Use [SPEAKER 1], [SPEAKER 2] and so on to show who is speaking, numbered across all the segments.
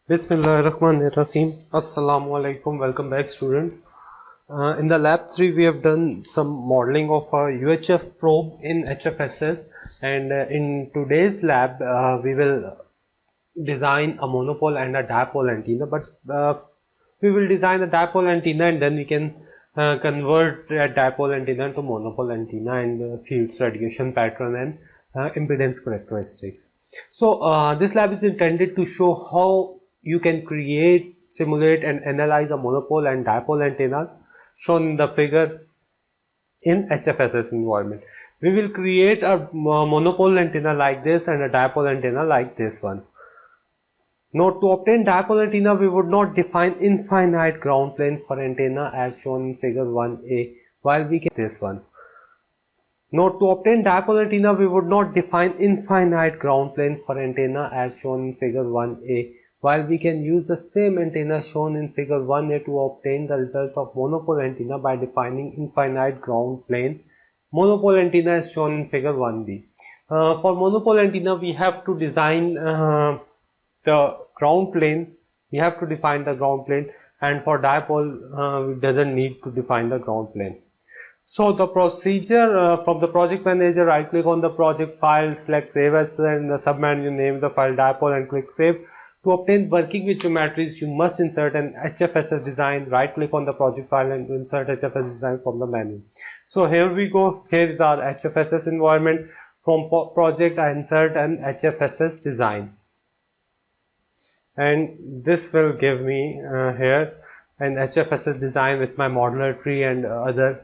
[SPEAKER 1] Bismillahirrahmanirrahim. Assalamu alaikum. Welcome back, students. In the lab 3, we have done some modeling of a UHF probe in HFSS, and in today's lab, we will design a monopole and a dipole antenna. But we will design a dipole antenna, and then we can convert that dipole antenna to monopole antenna and see its radiation pattern and impedance characteristics. So this lab is intended to show how you can create, simulate and analyze a monopole and dipole antennas shown in the figure in HFSS environment. We will create a monopole antenna like this and a dipole antenna like this one. Note, to obtain dipole antenna, we would not define infinite ground plane for antenna as shown in figure 1a, while we can this one. Note, to obtain dipole antenna, we would not define infinite ground plane for antenna as shown in figure 1a, while we can use the same antenna shown in figure 1a to obtain the results of monopole antenna by defining infinite ground plane. Monopole antenna is shown in figure 1b. For monopole antenna, we have to design the ground plane. We have to define the ground plane, and for dipole, it doesn't need to define the ground plane. So the procedure, from the project manager, right click on the project file, select save as, and the submenu name the file dipole and click save. To obtain working with geometries, you must insert an HFSS design. Right click on the project file and insert HFSS design from the menu. So here we go. Here is our HFSS environment. From project, I insert an HFSS design, and this will give me here an HFSS design with my modeler tree and other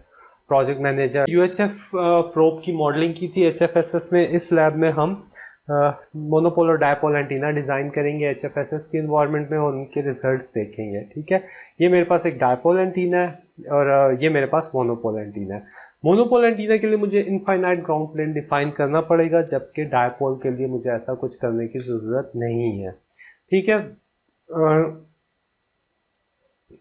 [SPEAKER 1] project manager. UHF probe की modelling की थी HFSS में। इस lab में हम monopole और dipole antenna design करेंगे HFSS के इन्वायरमेंट में और उनके रिजल्ट्स देखेंगे। ठीक है, ये मेरे पास एक डायपोल एंटीना है और ये मेरे पास मोनोपोल एंटीना है। मोनोपोल एंटीना के लिए मुझे इनफाइनाइट ग्राउंड प्लेन डिफाइन करना पड़ेगा, जबकि डायपोल के लिए मुझे ऐसा कुछ करने की जरूरत नहीं है। ठीक है,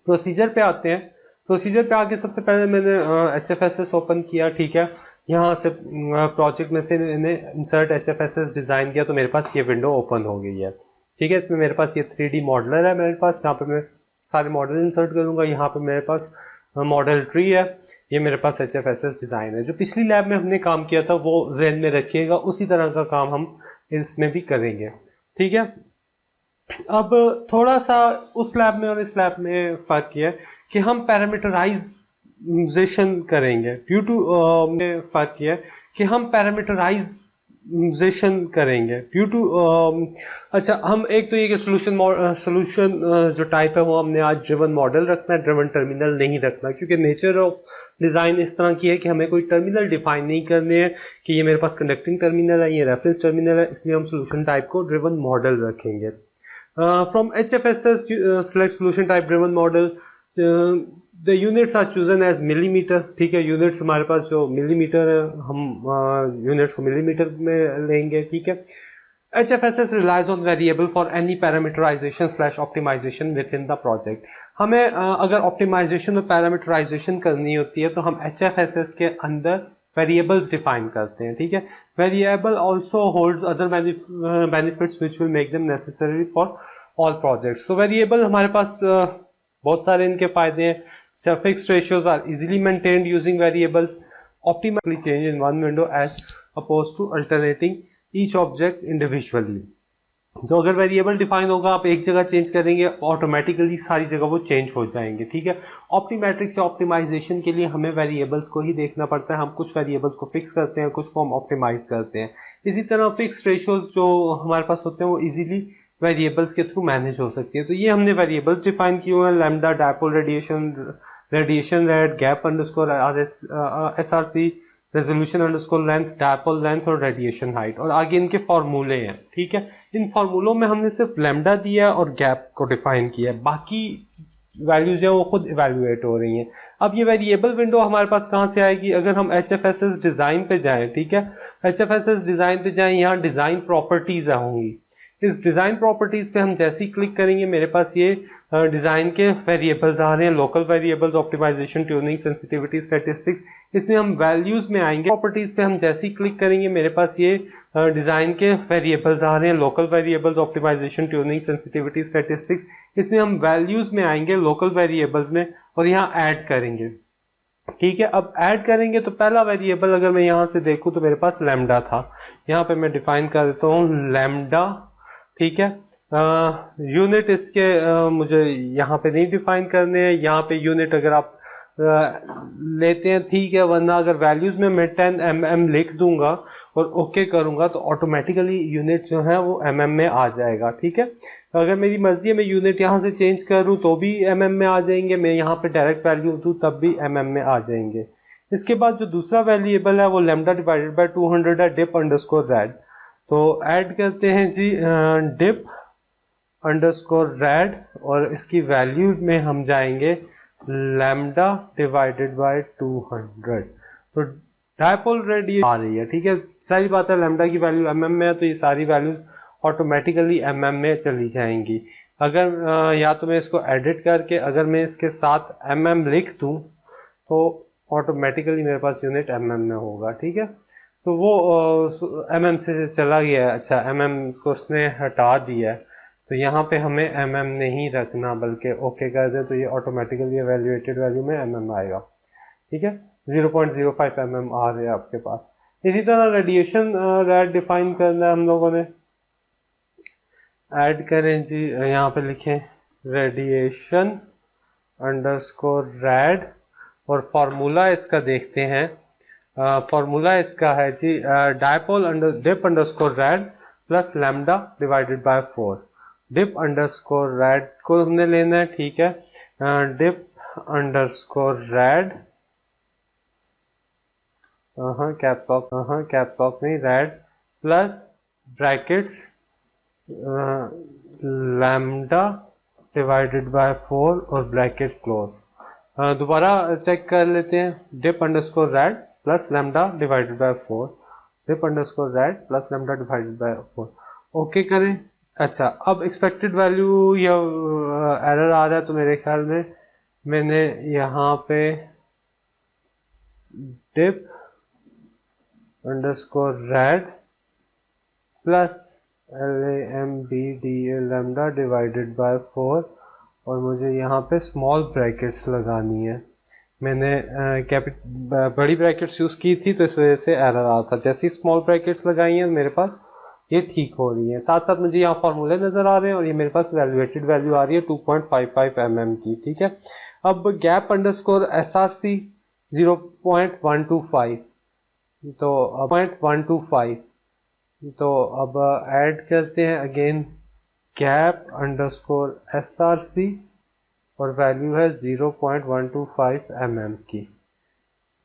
[SPEAKER 1] प्रोसीजर पे आते हैं। प्रोसीजर पे आके सबसे पहले मैंने HFSS ओपन किया। ठीक है, यहाँ से प्रोजेक्ट में से मैंने इंसर्ट HFSS डिज़ाइन किया तो मेरे पास ये विंडो ओपन हो गई है। ठीक है, इसमें मेरे पास ये 3D मॉडलर है मेरे पास, जहाँ पे मैं सारे मॉडल इंसर्ट करूँगा। यहाँ पे मेरे पास मॉडल ट्री है, ये मेरे पास HFSS डिज़ाइन है। जो पिछली लैब में हमने काम किया था वो ज़हन में रखिएगा, उसी तरह का काम हम इसमें भी करेंगे। ठीक है, अब थोड़ा सा उस लैब में और इस लैब में फ़र्क ये है कि हम पैरामीटराइजेशन करेंगे। ड्यू टू फर्क ये है कि हम पैरामीटराइजेशन करेंगे ड्यू टू अच्छा, हम एक तो ये कि सोल्यूशन जो टाइप है वो हमने आज ड्रिवन मॉडल रखना है, ड्रिवन टर्मिनल नहीं रखना, क्योंकि नेचर ऑफ डिज़ाइन इस तरह की है कि हमें कोई टर्मिनल डिफाइन नहीं करने हैं कि ये मेरे पास कंडक्टिंग टर्मिनल है, ये रेफरेंस टर्मिनल है, इसलिए हम सोल्यूशन टाइप को ड्रिवन मॉडल रखेंगे। From HFSS select solution type driven model. The units are chosen as millimeter. ठीक है, यूनिट्स हमारे पास जो मिलीमीटर है, हम यूनिट्स को मिलीमीटर में लेंगे। ठीक है, HFSS relies on variable for any parameterization / optimization within the project. हमें अगर ऑप्टिमाइजेशन और पैरामीटराइजेशन करनी होती है तो हम HFSS के अंदर वेरिएबल्स डिफाइन करते हैं। ठीक है, variable also holds other benefits which will make them necessary for all projects. तो वेरिएबल हमारे पास बहुत सारे इनके फायदे हैं। Fixed ratios are easily maintained using variables, optimally change in one window as oppose to alternating each object individually. तो अगर वेरिएबल डिफाइन होगा, आप एक जगह चेंज करेंगे, ऑटोमेटिकली सारी जगह वो चेंज हो जाएंगे। ठीक है, ऑप्टीमेट्रिक्स या ऑप्टिमाइजेशन के लिए हमें वेरिएबल्स को ही देखना पड़ता है। हम कुछ वेरिएबल्स को फिक्स करते हैं, कुछ को हम ऑप्टिमाइज करते हैं। इसी तरह फिक्स रेशियोज जो हमारे पास होते हैं वो इजीली वेरिएबल्स के थ्रू मैनेज हो सकती है। तो ये हमने वेरिएबल्स डिफाइन किए हुए हैं, lambda, dipole radiation, radiation rate, gap underscore SRC, resolution underscore length, dipole length और रेडिएशन हाइट, और आगे इनके फॉर्मूले हैं। ठीक है, इन फॉर्मूलों में हमने सिर्फ लैम्डा दिया और गैप को डिफाइन किया है, बाकी वैल्यूज हैं वो खुद इवेल्युएट हो रही हैं। अब ये वेरिएबल विंडो हमारे पास कहाँ से आएगी? अगर हम HFSS डिज़ाइन पे जाएं। ठीक है, HFSS डिज़ाइन पे जाएं, यहाँ डिज़ाइन प्रॉपर्टीज होंगी। इस डिज़ाइन प्रॉपर्टीज पे हम जैसे ही क्लिक करेंगे मेरे पास ये डिज़ाइन के वेरिएबल्स आ रहे हैं, local variables, optimization, tuning, sensitivity, statistics. इसमें हम वैल्यूज में आएंगे। प्रॉपर्टीज पे हम जैसे ही क्लिक करेंगे मेरे पास ये डिज़ाइन के वेरिएबल्स आ रहे हैं, local variables, optimization, tuning, sensitivity, statistics. इसमें हम वैल्यूज में आएंगे लोकल वेरिएबल्स में और यहाँ ऐड करेंगे। ठीक है, अब ऐड करेंगे तो पहला वेरिएबल अगर मैं यहाँ से देखूँ तो मेरे पास लैम्डा था। यहाँ पे मैं डिफाइन कर देता हूँ लैम्डा। ठीक है, यूनिट इसके मुझे यहाँ पे नहीं डिफाइन करने हैं। यहाँ पे यूनिट अगर आप लेते हैं ठीक है, वरना अगर वैल्यूज में मैं 10 mm लिख दूंगा और ओके करूंगा तो ऑटोमेटिकली यूनिट जो है वो mm में आ जाएगा। ठीक है, तो अगर मेरी मर्जी है मैं यूनिट यहाँ से चेंज करूँ तो भी mm में आ जाएंगे, मैं यहाँ पे डायरेक्ट वैल्यू दूँ तब भी mm में आ जाएंगे। इसके बाद जो दूसरा वेरिएबल है वो लैम्डा डिवाइडेड बाय 200 है, डिप अंडरस्कोर रैड। तो ऐड करते हैं जी डिप अंडरस्कोर रैड और इसकी वैल्यू में हम जाएंगे लैम्डा डिवाइडेड बाय 200। तो डायपोल रेडियस आ रही है। ठीक है, सारी बात है, लैम्डा की वैल्यू mm में है तो ये सारी वैल्यूज ऑटोमेटिकली mm में चली जाएंगी। अगर या तो मैं इसको एडिट करके अगर मैं इसके साथ mm लिख दूं तो ऑटोमेटिकली मेरे पास यूनिट mm में होगा। ठीक है, तो वो mm से चला गया है। अच्छा, mm को उसने हटा दिया है तो यहाँ पे हमें mm नहीं रखना बल्कि ओके कर दे तो ये ऑटोमेटिकली एवेल्युएटेड वैल्यू में mm आएगा। ठीक है, 0.05 mm आ रहे हैं आपके पास। इसी तरह रेडिएशन रेड डिफाइन करना है हम लोगों ने। ऐड करें जी, यहाँ पे लिखें रेडिएशन अंडरस्कोर रेड और फॉर्मूला इसका देखते हैं। फॉर्मूला इसका है जी dipole under dip underscore red plus lambda divided by 4। Dip underscore rad को हमने लेना है। ठीक है, dip underscore rad cap lock नहीं rad plus brackets lambda divided by 4 और ब्रैकेट क्लोज। दोबारा चेक कर लेते हैं, dip underscore red plus lambda divided by 4, dip underscore red plus lambda divided by 4। Okay करें। अच्छा, अब एक्सपेक्टेड वैल्यू या एरर आ रहा है तो मेरे ख्याल में मैंने यहाँ पे dip underscore red plus LAMBDA lambda divided by 4 और मुझे यहाँ पे स्मॉल ब्रैकेट्स लगानी है। मैंने बड़ी ब्रैकेट्स यूज़ की थी तो इस वजह से एरर आ रहा था। जैसे ही स्मॉल ब्रैकेट्स लगाई हैं मेरे पास ये ठीक हो रही है। साथ साथ मुझे यहाँ फॉर्मूले नजर आ रहे हैं और ये मेरे पास वैल्यूएटेड वैल्यू आ रही है 2.55 mm की। ठीक है, अब गैप अंडरस्कोर SRC 0.125 तो 0.125 तो अब ऐड करते हैं अगेन गैप अंडरस्कोर SRC और वैल्यू है 0.125 mm की।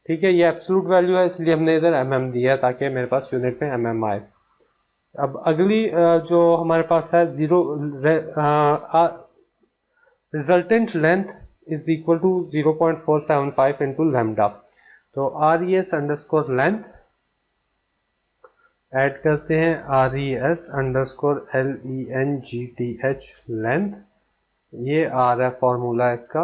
[SPEAKER 1] ठीक है, ये एब्सोल्यूट वैल्यू है इसलिए हमने इधर mm दिया है ताकि मेरे पास यूनिट में mm आए। अब अगली जो हमारे पास है resultant length is equal to 0.475 into lambda. तो RES अंडरस्कोर लेंथ ऐड करते हैं RES अंडरस्कोर LENGTH लेंथ, ये आ रहा है फॉर्मूला इसका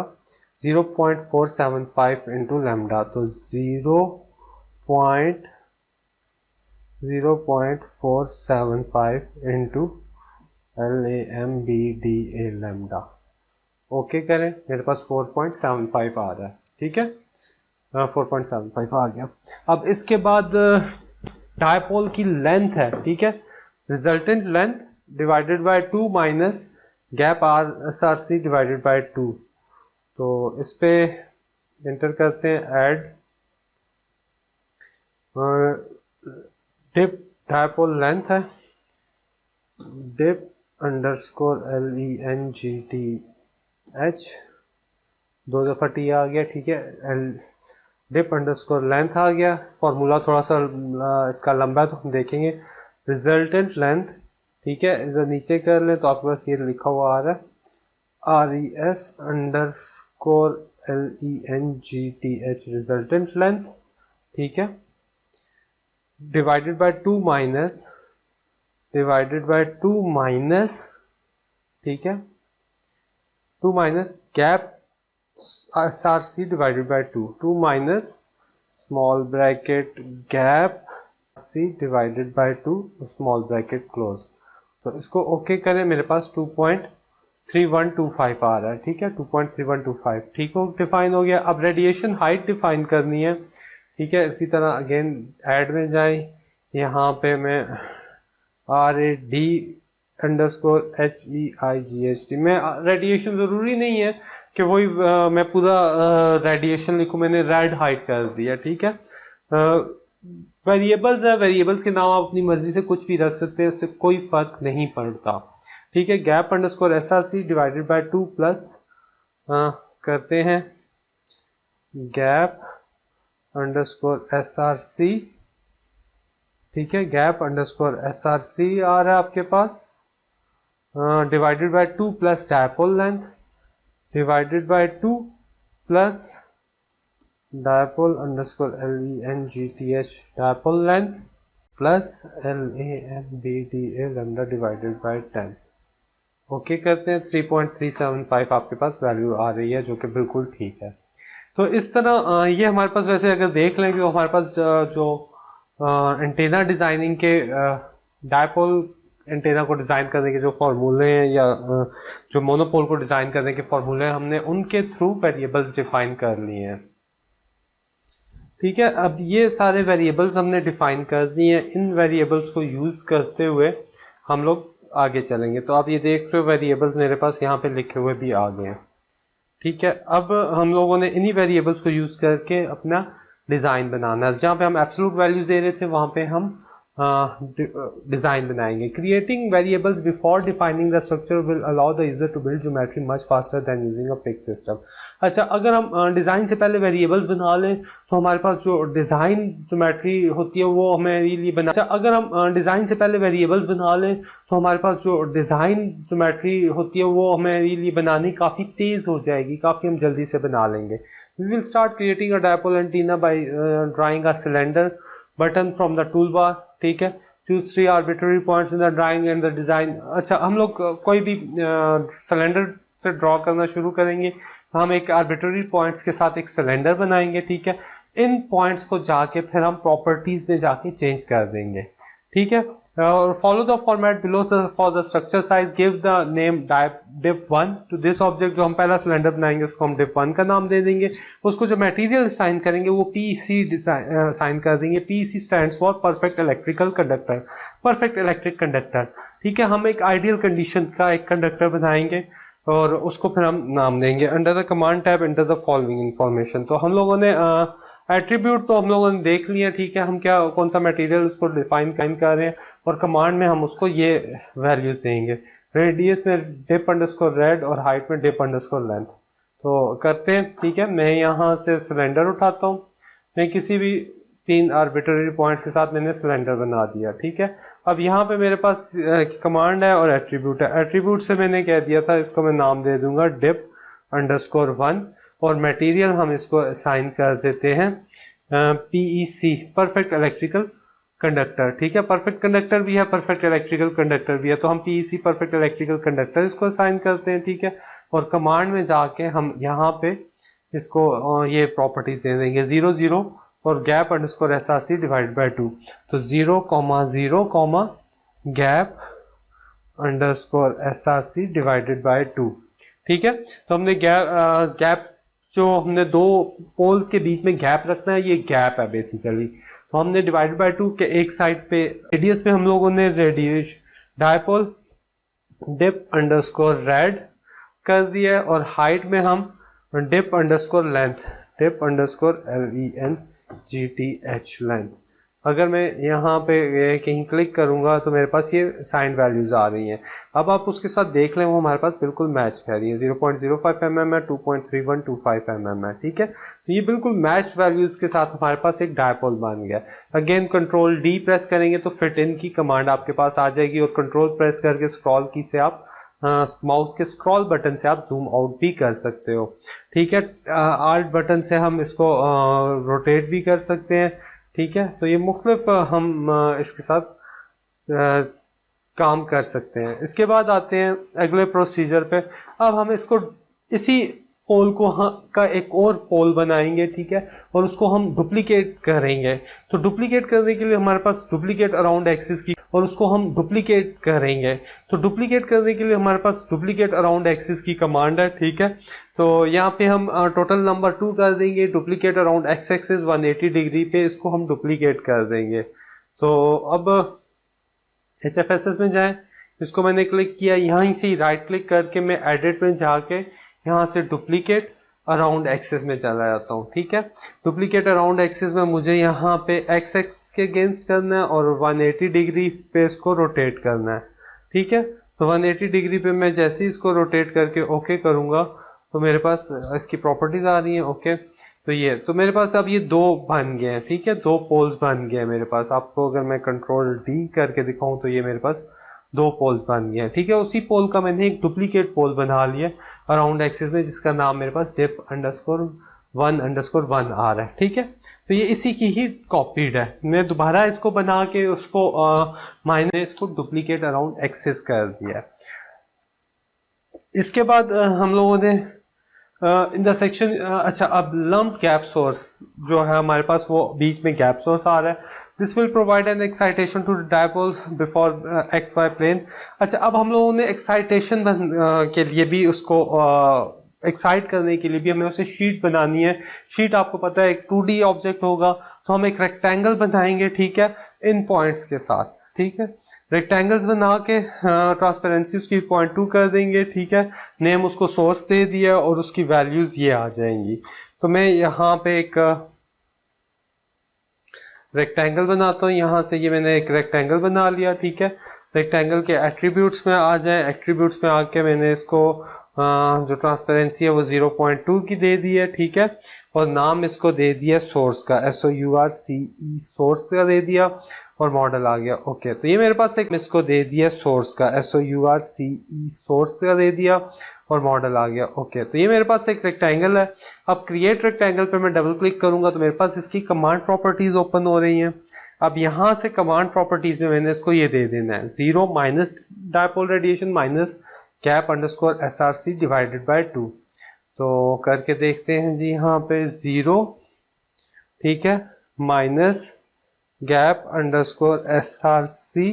[SPEAKER 1] 0.475 इंटू लैम्डा। तो 0.475 इंटू LAMBDA लैम्डा। ओके करें, मेरे पास 4.75 आ रहा है। ठीक है, 4.75 आ गया। अब इसके बाद डायपोल की लेंथ है। ठीक है, resultant length divided by 2 minus gap SRC divided by 2। तो इस पे एंटर करते हैं ऐड डिप डायपोल लेंथ है डिप अंडरस्कोर LENGTH 2 दफा T आ गया। ठीक है, डिप अंडरस्कोर लेंथ आ गया। फॉर्मूला थोड़ा सा इसका लंबा है तो हम देखेंगे रिजल्टेंट लेंथ। ठीक है, इधर नीचे कर लें तो आपके पास ये लिखा हुआ आ रहा है RES underscore LENGTH resultant length. ठीक है, डिवाइडेड बाय 2 माइनस। ठीक है, 2 minus gap SRC divided by 2, 2 minus small bracket gap C divided by 2 small bracket close. तो इसको ओके करें, मेरे पास 2.3125 आ रहा है, ठीक है, 2.3125 ठीक हो, डिफाइन हो गया। अब रेडिएशन हाइट डिफाइन करनी है, ठीक है। इसी तरह अगेन ऐड में जाए, यहाँ पे मैं RAD_HEIGHT में रेडिएशन ज़रूरी नहीं है कि वही मैं पूरा रेडिएशन लिखूँ, मैंने रेड हाइट कर दिया, ठीक है। वेरिएबल्स है, वेरिएबल्स के नाम आप अपनी मर्जी से कुछ भी रख सकते हैं, इससे कोई फर्क नहीं पड़ता, ठीक है। Gap underscore SRC divided by 2 plus करते हैं गैप अंडरस्कोर SRC, ठीक है, गैप अंडरस्कोर SRC आ रहा है आपके पास, divided by 2 plus dipole length divided by 2 plus dipole underscore LENGTH dipole length plus LAMBDA lambda divided by 10। Okay करते हैं, 3.375 आपके पास वैल्यू आ रही है, जो कि बिल्कुल ठीक है। तो इस तरह ये हमारे पास, वैसे अगर देख लें तो हमारे पास जो एंटेना डिजाइनिंग के डायपोल एंटेना को डिजाइन करने के जो फॉर्मूले हैं, या जो मोनोपोल को डिजाइन करने के फॉर्मूले हैं, हमने उनके थ्रू वेरिएबल्स डिफाइन कर लिए हैं, ठीक है। अब ये सारे वेरिएबल्स हमने डिफाइन कर दिए हैं, इन वेरिएबल्स को यूज करते हुए हम लोग आगे चलेंगे। तो आप ये देख रहे हो वेरिएबल्स मेरे पास यहाँ पे लिखे हुए भी आ गए हैं, ठीक है। अब हम लोगों ने इन्हीं वेरिएबल्स को यूज करके अपना डिजाइन बनाना है। जहाँ पे हम एब्सोल्यूट वैल्यूज दे रहे थे, वहां पे हम डिजाइन बनाएंगे। Creating variables before defining the structure will allow the user to build geometry much faster than using a fix system. अच्छा, अगर हम डिजाइन से पहले वेरिएबल्स बना लें तो हमारे पास जो डिजाइन ज्योमेट्री होती है वो हमारे लिए बना। अच्छा, अगर हम डिजाइन से पहले वेरिएबल्स बना लें तो हमारे पास जो डिजाइन ज्योमेट्री होती है वो हमारे लिए बनानी काफी तेज हो जाएगी, काफी हम जल्दी से बना लेंगे। We will start creating a dipole antenna by drawing a cylinder button from the toolbar, ठीक है। Choose 3 arbitrary points in the drawing and the design। अच्छा, हम लोग कोई भी सिलेंडर से ड्रॉ करना शुरू करेंगे, हम एक आर्बिट्ररी पॉइंट्स के साथ एक सिलेंडर बनाएंगे, ठीक है। इन पॉइंट्स को जाके फिर हम प्रॉपर्टीज में जाके चेंज कर देंगे, ठीक है। और follow the format below for the structure size, give the name dip1 to this object. जो हम पहला सिलेंडर बनाएंगे उसको हम dip1 का नाम दे देंगे। उसको जो मटेरियल असाइन करेंगे वो PEC असाइन कर देंगे। PEC stands for perfect electrical conductor, perfect electric conductor, ठीक है। हम एक आइडियल कंडीशन का एक कंडक्टर बनाएंगे और उसको फिर हम नाम देंगे। Under the command tab enter the following information. तो हम लोगों ने एट्रीब्यूट तो हम लोगों ने देख लिया, ठीक है। हम क्या कौन सा मटेरियल उसको डिफाइन कर रहे हैं, और कमांड में हम उसको ये वैल्यूज देंगे। रेडियस में dip_red और हाइट में dip_length। तो करते हैं, ठीक है। मैं यहाँ से सिलेंडर उठाता हूँ, मैं किसी भी 3 आर्बिट्ररी पॉइंट के साथ मैंने सिलेंडर बना दिया, ठीक है। अब यहाँ पे मेरे पास कमांड है और एट्रीब्यूट है। एट्रीब्यूट से मैंने कह दिया था, इसको मैं नाम दे दूंगा dip_1 और मटेरियल हम इसको असाइन कर देते हैं PEC, परफेक्ट इलेक्ट्रिकल कंडक्टर, ठीक है। परफेक्ट कंडक्टर भी है, परफेक्ट इलेक्ट्रिकल कंडक्टर भी है, तो हम PEC परफेक्ट इलेक्ट्रिकल कंडक्टर इसको असाइन करते हैं, ठीक है। और कमांड में जाके हम यहाँ पे इसको ये प्रॉपर्टीज दे देंगे 0 0 और gap underscore SRC divide by 2। तो 0,0, gap underscore SRC divided by 2, ठीक है। तो हमने गैप जो हमने दो पोल्स के बीच में गैप रखना है, ये गैप है बेसिकली। तो हमने डिवाइडेड बाय 2 के एक साइड पे रेडियस पे हम लोगों ने रेडियस डायपोल dip_red कर दिया है, और हाइट में हम dip_length dip_LENGTH लेंथ। अगर मैं यहाँ पे कहीं क्लिक करूंगा तो मेरे पास ये साइन वैल्यूज आ रही हैं। अब आप उसके साथ देख लें, वो हमारे पास बिल्कुल मैच कर रही है। 0.05 mm है, 2.3125 mm है, ठीक है। तो ये बिल्कुल मैच वैल्यूज के साथ हमारे पास एक डायपोल बन गया। अगेन कंट्रोल D प्रेस करेंगे तो फिट इन की कमांड आपके पास आ जाएगी, और कंट्रोल प्रेस करके स्क्रॉल की से आप माउस के स्क्रॉल बटन से आप जूम आउट भी कर सकते हो, ठीक है। आल्ट बटन से हम इसको रोटेट भी कर सकते हैं, ठीक है। तो ये मुख्तलिफ हम इसके साथ काम कर सकते हैं। इसके बाद आते हैं अगले प्रोसीजर पे। अब हम इसको इसी पोल को का एक और पोल बनाएंगे, ठीक है, और उसको हम डुप्लीकेट करेंगे। तो डुप्लीकेट करने के लिए हमारे पास डुप्लीकेट अराउंड एक्सिस की, और उसको हम डुप्लीकेट करेंगे। तो डुप्लीकेट करने के लिए हमारे पास डुप्लीकेट अराउंड एक्सिस की कमांड है, ठीक है। तो यहाँ पे हम टोटल नंबर 2 कर देंगे, duplicate around x axis 180 degree पे इसको हम डुप्लीकेट कर देंगे। तो अब HFSS में जाएं, इसको मैंने क्लिक किया, यहाँ से ही राइट क्लिक करके मैं एडिट में जाके यहाँ से डुप्लीकेट अराउंड एक्सिस में चला जाता हूँ, ठीक है। डुप्लीकेट अराउंड एक्सिस में मुझे यहाँ पे एक्स एक्सिस के अगेंस्ट करना है और 180 डिग्री पे इसको रोटेट करना है, ठीक है। तो 180 डिग्री पे मैं जैसे ही इसको रोटेट करके ओके करूँगा तो मेरे पास इसकी प्रॉपर्टीज आ रही हैं, ओके। तो ये तो मेरे पास अब ये 2 बन गए हैं, ठीक है, 2 पोल्स बन गए हैं मेरे पास। आपको अगर मैं कंट्रोल D करके दिखाऊं तो ये मेरे पास 2 पोल्स बन गए हैं, ठीक है। उसी पोल का मैंने एक डुप्लीकेट पोल बना लिया अराउंड एक्सिस में, जिसका नाम मेरे पास dip_1_1 आ रहा है, ठीक है। तो ये इसी की ही कॉपीड है। मैं दोबारा इसको बना के उसको मैंने इसको डुप्लीकेट अराउंड एक्सिस कर दिया है। इसके बाद हम लोगों ने इन द सेक्शन, अच्छा, अब लम्प गैप सोर्स जो है हमारे पास, वो बीच में गैप सोर्स आ रहा है। This will provide an excitation to dipoles before XY plane. अच्छा, अब हम लोगों ने एक्साइटेशन के लिए भी उसको एक्साइट करने के लिए भी हमें उसे शीट बनानी है। शीट आपको पता है एक 2D ऑब्जेक्ट होगा, तो हम एक रेक्टेंगल बनाएंगे, ठीक है, इन पॉइंट्स के साथ, ठीक है। रेक्टेंगल्स बना के ट्रांसपेरेंसी उसकी 0.2 कर देंगे, ठीक है। नेम उसको सोर्स दे दिया और उसकी वैल्यूज ये आ जाएंगी। तो मैं यहाँ पे एक रेक्टेंगल बनाता हूँ, यहाँ से ये मैंने एक रेक्टेंगल बना लिया, ठीक है। रेक्टेंगल के एट्रीब्यूट्स में आ जाए, एट्रीब्यूट्स में आके मैंने इसको जो ट्रांसपेरेंसी है वो 0.2 की दे दी है, ठीक है। और नाम इसको दे दिया सोर्स का, SOURCE सोर्स का दे दिया, और मॉडल आ गया, ओके। तो ये मेरे पास एक इसको दे दिया सोर्स का, SOURCE सोर्स का दे दिया, और मॉडल आ गया, ओके। तो ये मेरे पास एक रेक्टेंगल है। अब क्रिएट रेक्टेंगल पे मैं डबल क्लिक करूंगा तो मेरे पास इसकी कमांड प्रॉपर्टीज ओपन हो रही हैं। अब यहाँ से कमांड प्रॉपर्टीज में मैंने इसको ये दे देना है 0 minus dipole radiation minus gap_SRC divided by 2। तो करके देखते हैं जी, यहाँ पे 0, ठीक है, माइनस gap_SRC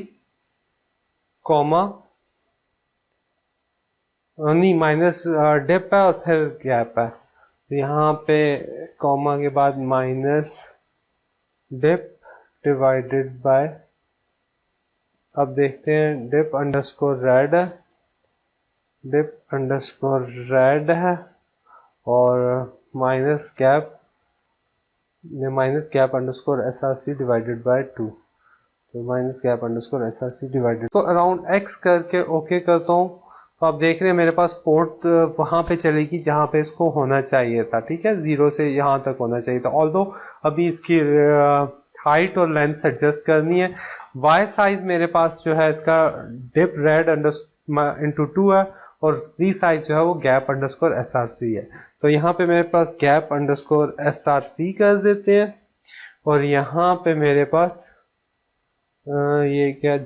[SPEAKER 1] कॉमा, नहीं, माइनस डिप है और फिर गैप है, तो यहाँ पे कॉमा के बाद माइनस डिप डिवाइडेड बाय, अब देखते हैं डिप अंडरस्कोर रेड है, डिप अंडरस्कोर रेड है, और minus gap underscore SRC divided by 2। तो minus gap underscore SRC divided, तो अराउंड x करके ओके करता हूँ। तो आप देख रहे हैं मेरे पास पोर्ट वहां पे चलेगी जहां पे इसको होना चाहिए था, ठीक है, 0 से यहां तक होना चाहिए था। ऑल्दो अभी इसकी हाइट और लेंथ एडजस्ट करनी है। वाई साइज मेरे पास जो है इसका डिप रेड इंटू 2 है, और जी साइज जो है वो गैप अंडरस्कोर SRC है। तो यहाँ पे मेरे पास गैप अंडरस्कोर SRC कर देते हैं, और यहाँ पे मेरे पास ये क्या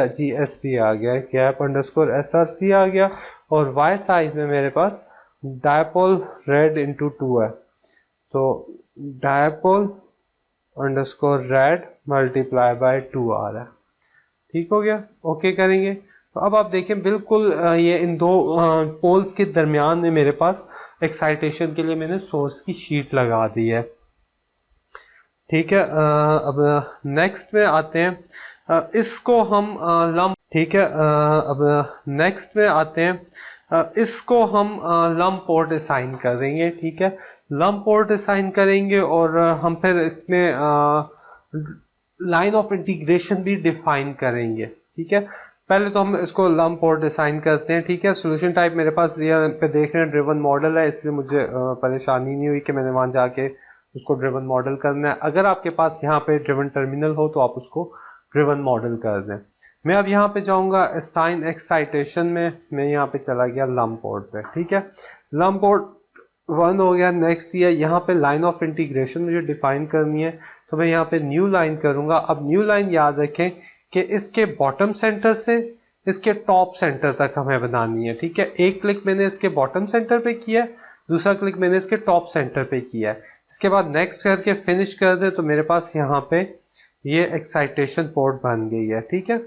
[SPEAKER 1] GSP आ गया, गैप अंडरस्कोर SRC आ गया, और वाई साइज में मेरे पास डायपोल रेड इंटू 2 है। तो dipole underscore red multiply by 2 आ रहा है, ठीक हो गया, ओके करेंगे। तो अब आप देखें बिल्कुल ये इन दो पोल्स के दरमियान में मेरे पास एक्साइटेशन के लिए मैंने सोर्स की शीट लगा दी है, ठीक है। अब नेक्स्ट में आते हैं, इसको हम लम्प, ठीक है। अब नेक्स्ट में आते हैं, इसको हम लम्प पोर्ट असाइन करेंगे, ठीक है। लम्प पोर्ट असाइन करेंगे और हम फिर इसमें लाइन ऑफ इंटीग्रेशन भी डिफाइन करेंगे, ठीक है। पहले तो हम इसको लम्प पोर्ट असाइन करते हैं, ठीक है। सोल्यूशन टाइप मेरे पास यहाँ पे देख रहे हैं ड्रिवन मॉडल है, इसलिए मुझे परेशानी नहीं हुई कि मैंने वहां जाके उसको ड्रिवन मॉडल करना है। अगर आपके पास यहाँ पे ड्रिवन टर्मिनल हो तो आप उसको ड्रिवन मॉडल कर दें। मैं अब यहाँ पे जाऊंगा असाइन एक्साइटेशन में, मैं यहाँ पे चला गया लम्प पोर्ट पे, ठीक है। लम्प पोर्ट 1 हो गया। नेक्स्ट ये यहाँ पे लाइन ऑफ इंटीग्रेशन मुझे डिफाइन करनी है, तो मैं यहाँ पे न्यू लाइन करूंगा। अब न्यू लाइन याद रखें कि इसके बॉटम सेंटर से इसके टॉप सेंटर तक हमें बनानी है। ठीक है, एक क्लिक मैंने इसके बॉटम सेंटर पे किया है, दूसरा क्लिक मैंने इसके टॉप सेंटर पे किया है। इसके बाद नेक्स्ट करके फिनिश कर दे तो मेरे पास यहाँ पे ये एक्साइटेशन पोर्ट बन गई है। ठीक है,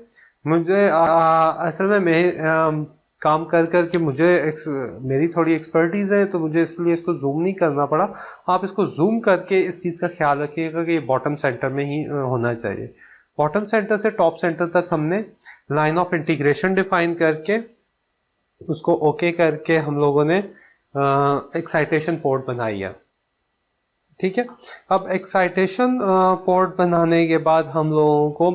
[SPEAKER 1] मुझे असल में मैं काम कर करके मुझे मेरी थोड़ी एक्सपर्टीज है, तो मुझे इसलिए इसको जूम नहीं करना पड़ा। आप इसको जूम करके इस चीज़ का ख्याल रखिएगा कि ये बॉटम सेंटर में ही होना चाहिए। बॉटम सेंटर से टॉप सेंटर तक हमने लाइन ऑफ इंटीग्रेशन डिफाइन करके उसको ओके करके हम लोगों ने एक्साइटेशन पोर्ट बनाई है। ठीक है, अब एक्साइटेशन पोर्ट बनाने के बाद हम लोगों को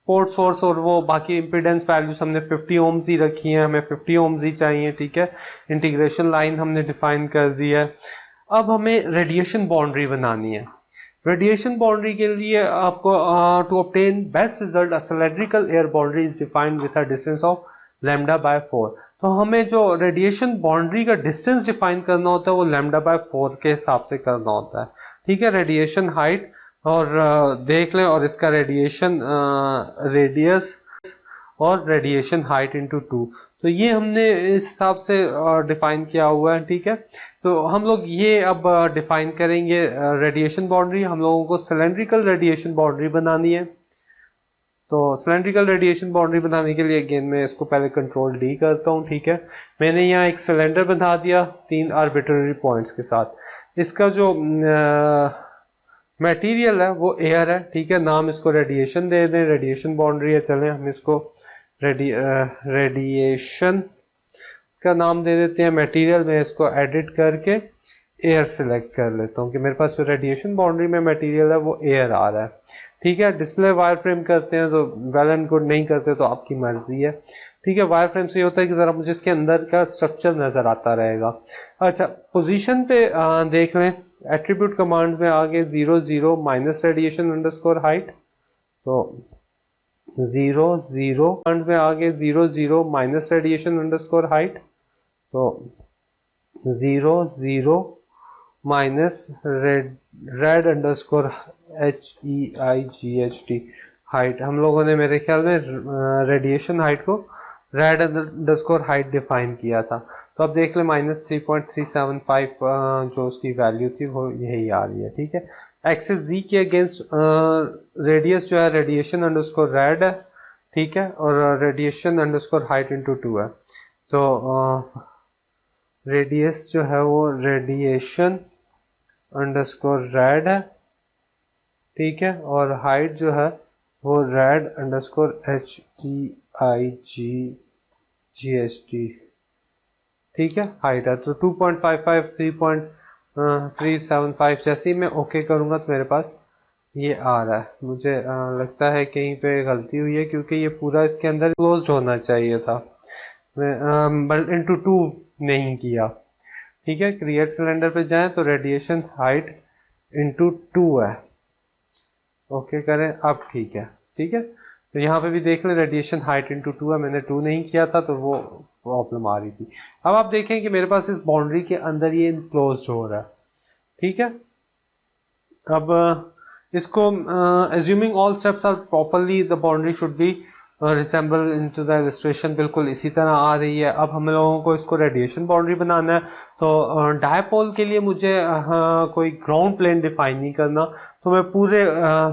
[SPEAKER 1] पोर्ट सोर्स और वो बाकी इम्पीडेंस वैल्यूज हमने 50 ओम्स ही रखी हैं, हमें 50 ओम्स ही चाहिए। ठीक है, इंटीग्रेशन लाइन हमने डिफाइन कर दी है। अब हमें रेडिएशन बाउंड्री बनानी है। रेडिएशन बाउंड्री के लिए आपको to obtain best result a cylindrical air boundary is defined with a distance of λ/4। तो हमें जो रेडिएशन बाउंड्री का डिस्टेंस डिफाइन करना होता है वो λ/4 के हिसाब से करना होता है। ठीक है, रेडिएशन हाइट और देख लें, और इसका रेडिएशन रेडियस और रेडिएशन हाइट इंटू 2, तो ये हमने इस हिसाब से डिफाइन किया हुआ है। ठीक है, तो हम लोग ये अब डिफाइन करेंगे रेडिएशन बाउंड्री। हम लोगों को सिलेंड्रिकल रेडिएशन बाउंड्री बनानी है। तो सिलेंड्रिकल रेडिएशन बाउंड्री बनाने के लिए अगेन मैं इसको पहले कंट्रोल डी करता हूँ। ठीक है, मैंने यहाँ एक सिलेंडर बना दिया 3 आर्बिट्ररी पॉइंट्स के साथ। इसका जो मटेरियल है वो एयर है। ठीक है, नाम इसको रेडिएशन दे दें, रेडिएशन बाउंड्री है, चलें हम इसको रेडिएशन का नाम दे देते हैं। मटेरियल में इसको एडिट करके एयर सिलेक्ट कर लेता हूँ कि मेरे पास जो रेडिएशन बाउंड्री में मटेरियल है वो एयर आ रहा है। ठीक है, डिस्प्ले वायर फ्रेम करते हैं तो वेल एंड गुड, नहीं करते तो आपकी मर्जी है। ठीक है, वायर फ्रेम से ये होता है कि जरा मुझे इसके अंदर का स्ट्रक्चर नजर आता रहेगा। अच्छा, पोजीशन पे देख लें, एट्रीब्यूट कमांड में आगे 0 0 माइनस रेडिएशन अंडरस्कोर हाइट, तो 0 0 कमांड में आगे 0 0 माइनस रेडिएशन अंडरस्कोर हाइट, तो 0 0 minus red underscore HEIGHT height. हम लोगों ने मेरे ख्याल में रेडिएशन हाइट को रेड अंडरस्कोर हाइट डिफाइन किया था। तो अब देख ले -3.375 जो उसकी वैल्यू थी वो यही आ रही है। ठीक है, एक्सिस Z के अगेंस्ट रेडियस जो है रेडिएशन अंडरस्कोर रेड है। ठीक है, और रेडिएशन अंडरस्कोर हाइट इंटू 2 है। तो रेडियस जो है वो रेडिएशन अंडरस्कोर रेड है। ठीक है, और हाइट जो है वो रेड अंडरस्कोर HEIGHT। ठीक है, हाइट है तो 2.55 3.375 जैसे ही मैं ओके करूंगा तो मेरे पास ये आ रहा है। मुझे लगता है कहीं पे गलती हुई है क्योंकि ये पूरा इसके अंदर क्लोज होना चाहिए था, मैं इंटू 2 नहीं किया। ठीक है, क्रिएट सिलेंडर पे जाएं तो रेडिएशन हाइट इंटू 2 है, ओके करें, अब ठीक है। ठीक है, तो यहाँ पे भी देख लें रेडिएशन हाइट इंटू 2 है, मैंने 2 नहीं किया था तो वो प्रॉब्लम आ रही थी। अब आप देखें कि मेरे पास इस बाउंड्री के अंदर ये इनक्लोज हो रहा है। ठीक है, अब इसको assuming all steps are properly the boundary should be resemble into the illustration, बिल्कुल इसी तरह आ रही है। अब हम लोगों को इसको रेडिएशन बाउंड्री बनाना है, तो डायपोल के लिए मुझे कोई ग्राउंड प्लेन डिफाइन नहीं करना, तो मैं पूरे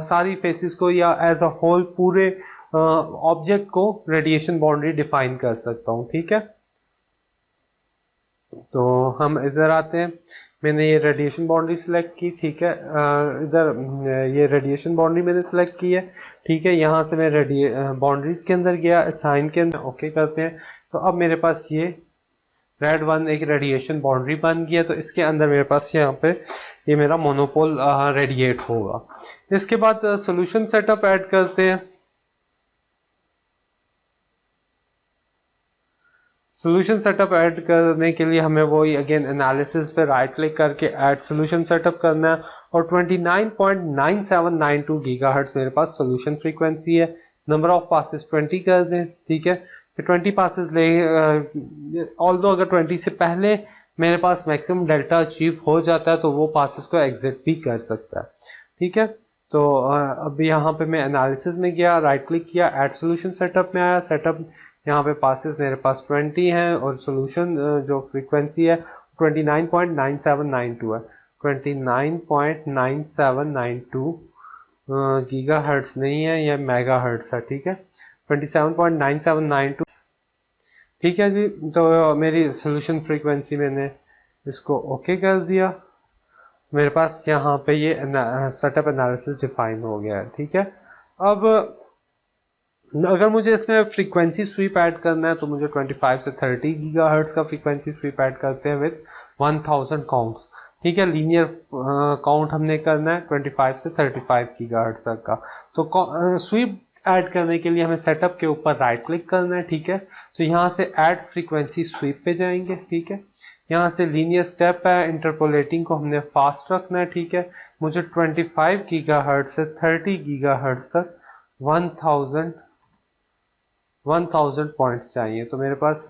[SPEAKER 1] सारी फेसिस को या एज अ होल पूरे ऑब्जेक्ट को रेडिएशन बाउंड्री डिफाइन कर सकता हूँ। ठीक है, तो हम इधर आते हैं, मैंने ये रेडिएशन बाउंड्री सिलेक्ट की। ठीक है, इधर ये रेडिएशन बाउंड्री मैंने सिलेक्ट की है। ठीक है, यहाँ से मैं बाउंड्रीज के अंदर गया, असाइन के अंदर ओके करते हैं, तो अब मेरे पास ये रेड वन एक रेडिएशन बाउंड्री बन गया। तो इसके अंदर मेरे पास यहाँ पे ये मेरा मोनोपोल रेडिएट होगा। इसके बाद सोल्यूशन सेटअप ऐड करते हैं। सोल्यूशन सेटअप ऐड करने के लिए हमें वही अगेन एनालिसिस पे राइट क्लिक करके ऐड सोल्यूशन सेटअप करना है, और 29.9792 गीगाहर्ट्ज मेरे पास सोल्यूशन फ्रीक्वेंसी है। नंबर ऑफ पासेस 20 कर दें। ठीक है, फिर 20 पासेस ले, ऑल्दो अगर 20 से पहले मेरे पास मैक्सिमम डेल्टा अचीव हो जाता है तो वो पासेस को एग्जिट भी कर सकता है। ठीक है, तो अब यहाँ पे मैं एनालिसिस में गया, राइट क्लिक किया, ऐड सोल्यूशन सेटअप में आया। सेटअप यहाँ पे पासेस मेरे पास 20 हैं और सोल्यूशन जो फ्रीक्वेंसी है 29.9792 है, 29.9792 गीगा हर्ट्स नहीं है, यह मेगा हर्ट्स है, ठीक है, 27.9792, ठीक है जी। तो मेरी सोल्यूशन फ्रीक्वेंसी मैंने इसको ओके कर दिया, मेरे पास यहाँ पे ये सेटअप एनालिसिस डिफाइन हो गया है, ठीक है। अब अगर मुझे इसमें फ्रीक्वेंसी स्वीप ऐड करना है तो मुझे 25 से 30 गीगाहर्ट्ज का फ्रीक्वेंसी स्वीप ऐड करते हैं विद 1000 काउंट्स, ठीक है। लीनियर काउंट हमने करना है 25 से 35 गीगाहर्ट्ज तक का। तो स्वीप ऐड करने के लिए हमें सेटअप के ऊपर राइट क्लिक करना है, ठीक है। तो यहाँ से ऐड फ्रीक्वेंसी स्वीप पे जाएंगे, ठीक है। यहाँ से लीनियर स्टेप है, इंटरपोलेटिंग को हमने फास्ट रखना है, ठीक है। मुझे 25 गीगाहर्ट्ज से 30 गीगाहर्ट्ज तक 1000 पॉइंट्स चाहिए। तो मेरे पास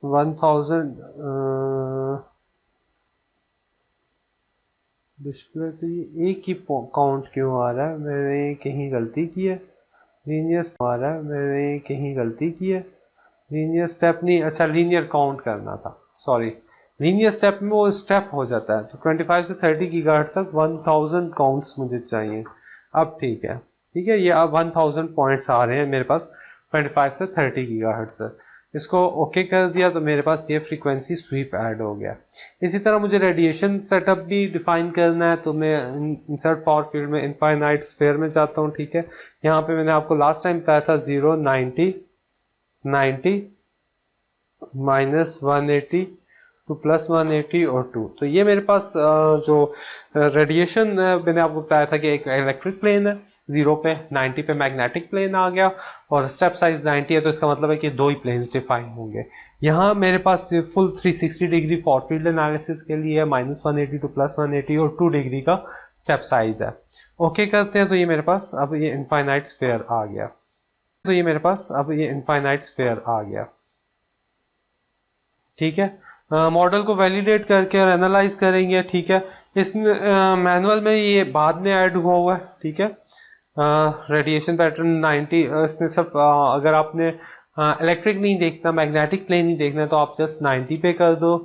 [SPEAKER 1] 1000 डिस्प्ले, तो ये एक ही काउंट क्यों आ रहा है, मैंने कहीं गलती की है। लीनियर आ रहा है, मैंने कहीं गलती की है। लीनियर स्टेप नहीं, अच्छा लीनियर काउंट करना था, सॉरी। लीनियर स्टेप में वो स्टेप हो जाता है। तो 25 से 30 गीगाहर्ट्ज तक 1000 काउंट्स मुझे चाहिए। अब ठीक है, ठीक है, ये अब 1000 पॉइंट्स आ रहे हैं मेरे पास 25 से 30 गीगाहर्ट्ज तक। इसको ओके कर दिया तो मेरे पास ये फ्रीक्वेंसी स्वीप ऐड हो गया। इसी तरह मुझे रेडिएशन सेटअप भी डिफाइन करना है, तो मैं इंसर्ट फार फील्ड में इनफाइनाइट स्फीयर में जाता हूँ, ठीक है। यहाँ पे मैंने आपको लास्ट टाइम बताया था 0, 90, 90, -180 टू +180 और 2। तो ये मेरे पास जो रेडिएशन मैंने आपको बताया था कि एक इलेक्ट्रिक प्लेन है, 0 पे, 90 पे मैग्नेटिक प्लेन आ गया और स्टेप साइज 90 है, तो इसका मतलब है कि दो ही प्लेन्स डिफाइन होंगे। यहाँ मेरे पास full 360 degree far field analysis के लिए -180 टू +180 और 2 डिग्री का स्टेप साइज है। ओके करते हैं, तो ये मेरे पास अब ये इनफाइनाइट स्फीयर आ गया। तो ये मेरे पास अब ये इनफाइनाइट स्फीयर आ गया, ठीक है। मॉडल को वैलिडेट करके और एनालाइज करेंगे, ठीक है। इस मैनुअल में ये बाद में ऐड हुआ है, ठीक है। रेडिएशन पैटर्न 90, इसने सब अगर आपने इलेक्ट्रिक नहीं देखना, मैग्नेटिक प्लेन नहीं देखना, तो आप जस्ट 90 पे कर दो,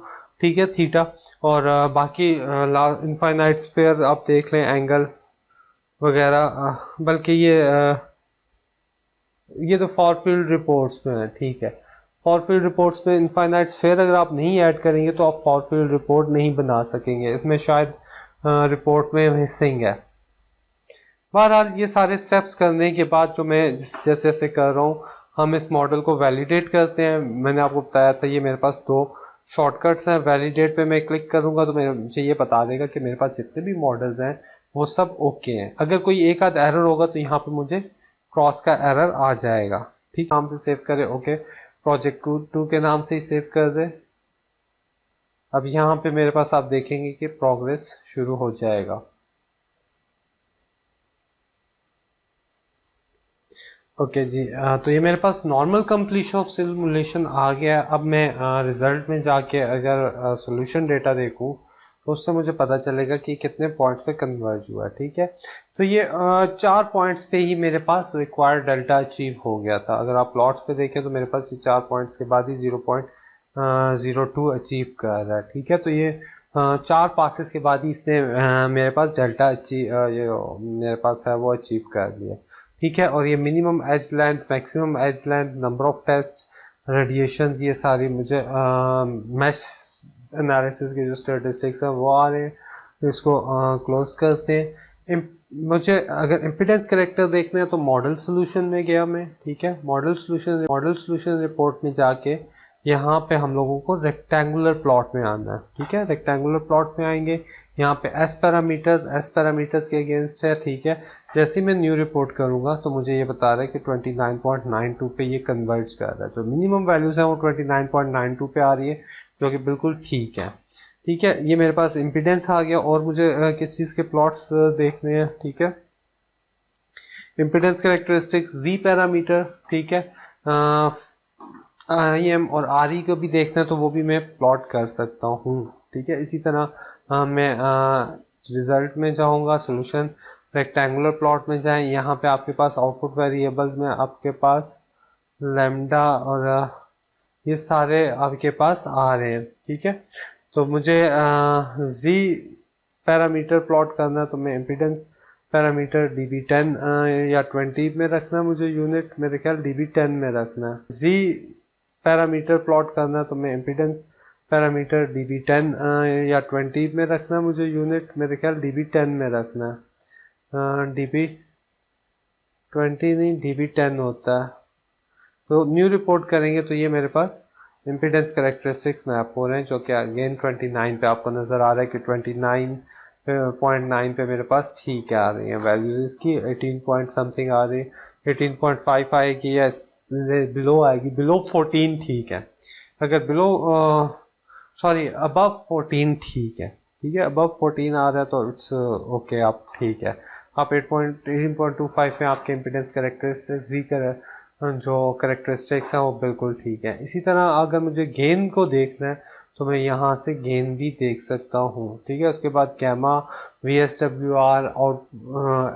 [SPEAKER 1] ठीक है, थीटा। और बाकी इनफाइनाइट स्फीयर आप देख लें, एंगल वगैरह, बल्कि ये तो फार फील्ड रिपोर्ट्स में है, ठीक है। फार फील्ड रिपोर्ट्स में इनफाइनाइट स्फीयर अगर आप नहीं ऐड करेंगे तो आप फार फील्ड रिपोर्ट नहीं बना सकेंगे, इसमें शायद रिपोर्ट में मिसिंग है। बहरहाल ये सारे स्टेप्स करने के बाद जो मैं जैसे जैसे कर रहा हूँ, हम इस मॉडल को वैलिडेट करते हैं। मैंने आपको बताया था ये मेरे पास दो शॉर्टकट्स हैं। वैलिडेट पे मैं क्लिक करूंगा तो मुझे ये बता देगा कि मेरे पास जितने भी मॉडल्स हैं वो सब ओके हैं। अगर कोई एक आध एरर होगा तो यहाँ पे मुझे क्रॉस का एरर आ जाएगा, ठीक। नाम से सेव करें, ओके, प्रोजेक्ट 2 के नाम से ही सेव कर दे। अब यहाँ पे मेरे पास आप देखेंगे कि प्रोग्रेस शुरू हो जाएगा। ओके जी, तो ये मेरे पास नॉर्मल कंप्लीशन ऑफ सिमुलेशन आ गया। अब मैं रिजल्ट में जाके अगर सॉल्यूशन डेटा देखूं तो उससे मुझे पता चलेगा कि कितने पॉइंट्स पे कन्वर्ज हुआ है, ठीक है। तो ये 4 पॉइंट्स पे ही मेरे पास रिक्वायर्ड डेल्टा अचीव हो गया था। अगर आप प्लॉट्स पे देखें तो मेरे पास ये 4 पॉइंट्स के बाद ही 0.02 अचीव कर रहा है, ठीक है। तो ये 4 पासेस के बाद ही इसने मेरे पास डेल्टा मेरे पास है वो अचीव कर लिया, ठीक है। और ये minimum edge length, maximum edge length, number of test, radiation, ये सारी मुझे मैश एनालिसिस के जो स्टैटिस्टिक्स हैं वो आ रहे हैं। इसको क्लोज करते हैं। मुझे अगर इम्पीडेंस कैरेक्टर देखना है तो मॉडल सोल्यूशन में गया मैं, ठीक है। मॉडल सोल्यूशन रिपोर्ट में जाके यहाँ पे हम लोगों को रेक्टेंगुलर प्लॉट में आना है, ठीक है। रेक्टेंगुलर प्लॉट में आएंगे, यहाँ पे एस पैरामीटर्स के अगेंस्ट है, ठीक है। जैसे ही मैं न्यू रिपोर्ट करूंगा तो मुझे ये बता रहा है कि 29.92 पे ये कन्वर्ज कर रहा है। जो मिनिमम वैल्यूज है वो 29.92 पे आ रही है, जो कि बिल्कुल ठीक है, ठीक है। ये मेरे पास इम्पीडेंस आ गया। और मुझे किस चीज़ के प्लॉट्स देखने हैं, ठीक है। इम्पीडेंस कैरेक्टरिस्टिक्स, जी पैरामीटर, ठीक है। IM और RE को भी देखना है तो वो भी मैं प्लॉट कर सकता हूँ, ठीक है। इसी तरह मैं रिजल्ट में जाऊंगा, सोल्यूशन रेक्टेंगुलर प्लॉट में जाएं, यहाँ पे आपके पास आउटपुट वेरिएबल्स में आपके पास लैम्डा और ये सारे आपके पास आ रहे हैं, ठीक है। तो मुझे जी पैरामीटर प्लॉट करना है, तो मैं इम्पीडेंस पैरामीटर dB10 या 20 में रखना है, मुझे यूनिट मेरे ख्याल dB10 में रखना है। जी पैरामीटर प्लॉट करना है, तो मैं इम्पीडेंस पैरामीटर dB10 या 20 में रखना है, मुझे यूनिट मेरे ख्याल dB10 में रखना है। dB20 नहीं, dB10 होता है। तो न्यू रिपोर्ट करेंगे तो ये मेरे पास इम्पीडेंस कैरेक्टरिस्टिक्स मैप हो रहे हैं, जो कि अगेन 29 पे आपको नज़र आ रहा है कि 29.9 पे मेरे पास ठीक है आ रही है वैल्यूज इसकी। 18 पॉइंट समथिंग आ रही, 18.5 आएगी या बिलो आएगी, बिलो 14 ठीक है। अगर बिलो सॉरी अबव 14 ठीक है, ठीक है, अबव 14 आ रहा है तो इट्स ओके, आप ठीक है। आप 18.25 में आपके इम्पीडेंस कैरेक्टरिस्टिक्स जी कर जो कैरेक्टरिस्टिक्स है वो बिल्कुल ठीक है। इसी तरह अगर मुझे गेन को देखना है तो मैं यहाँ से गेन भी देख सकता हूँ, ठीक है। उसके बाद गैमा, VSWR और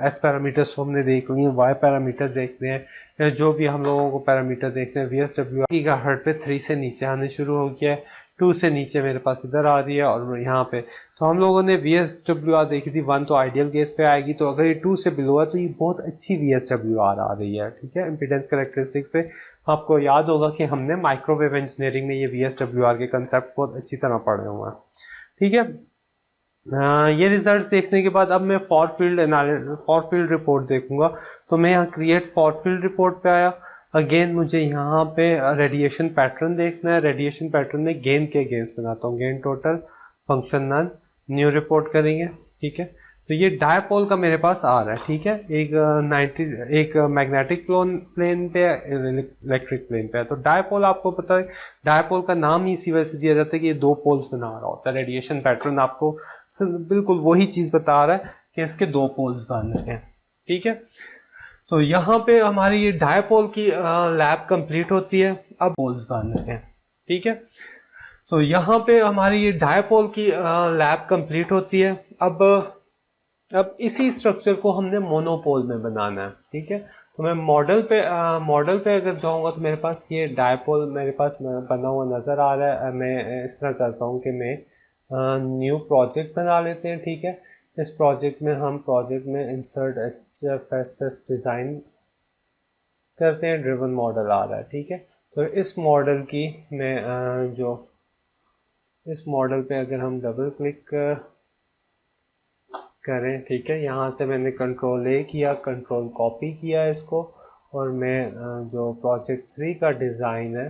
[SPEAKER 1] एस पैरामीटर्स हमने देख लिए, वाई पैरामीटर्स देखने हैं, या जो भी हम लोगों को पैरामीटर देखने हैं। VSWR की हर्ट पे 3 से नीचे आने शुरू हो गया है, 2 से नीचे मेरे पास इधर आ रही है, और यहाँ पे तो हम लोगों ने VSWR देखी थी 1 तो आइडियल केस पे आएगी, तो अगर ये 2 से बिलो है तो ये बहुत अच्छी VSWR आ रही है, ठीक है। इम्पीडेंस कैरेक्टरिस्टिक्स पे आपको याद होगा कि हमने माइक्रोवेव इंजीनियरिंग में ये VSWR के कंसेप्ट बहुत अच्छी तरह पढ़े हुए हैं, ठीक है। ये रिजल्ट्स देखने के बाद अब मैं फॉर फील्ड रिपोर्ट देखूंगा, तो मैं यहाँ क्रिएट फॉर फील्ड रिपोर्ट पे आया। अगेन मुझे यहाँ पे रेडिएशन पैटर्न देखना है, रेडिएशन पैटर्न में गेन के अगेंस्ट बनाता हूँ, gain total function none, new report करेंगे, ठीक है। तो ये डायपोल का मेरे पास आ रहा है, ठीक है। एक मैग्नेटिक प्लेन पे, इलेक्ट्रिक प्लेन पे है। तो डायपोल आपको पता है, डायपोल का नाम ही इसी वजह से दिया जाता है कि ये 2 पोल्स बना रहा होता है। रेडिएशन पैटर्न आपको बिल्कुल वही चीज बता रहा है कि इसके 2 पोल्स बन रहे हैं, ठीक है। तो यहाँ पे हमारी ये डायपोल की लैब कंप्लीट होती है, अब पोल्स बन रहे हैं, ठीक है। तो यहाँ पे हमारी ये डायपोल की लैब कंप्लीट होती है, अब इसी स्ट्रक्चर को हमने मोनोपोल में बनाना है, ठीक है। तो मैं मॉडल पे अगर जाऊंगा तो मेरे पास ये डायपोल मेरे पास बना हुआ नजर आ रहा है। मैं इस तरह करता हूँ कि मैं न्यू प्रोजेक्ट बना लेते हैं, ठीक है। इस प्रोजेक्ट में हम इंसर्ट HFSS डिजाइन करते हैं, ड्रिवन मॉडल आ रहा है, ठीक है। तो इस मॉडल की मैं इस मॉडल पे अगर हम डबल क्लिक करें, ठीक है, यहाँ से मैंने कंट्रोल A किया, कंट्रोल कॉपी किया इसको, और मैं जो प्रोजेक्ट 3 का डिज़ाइन है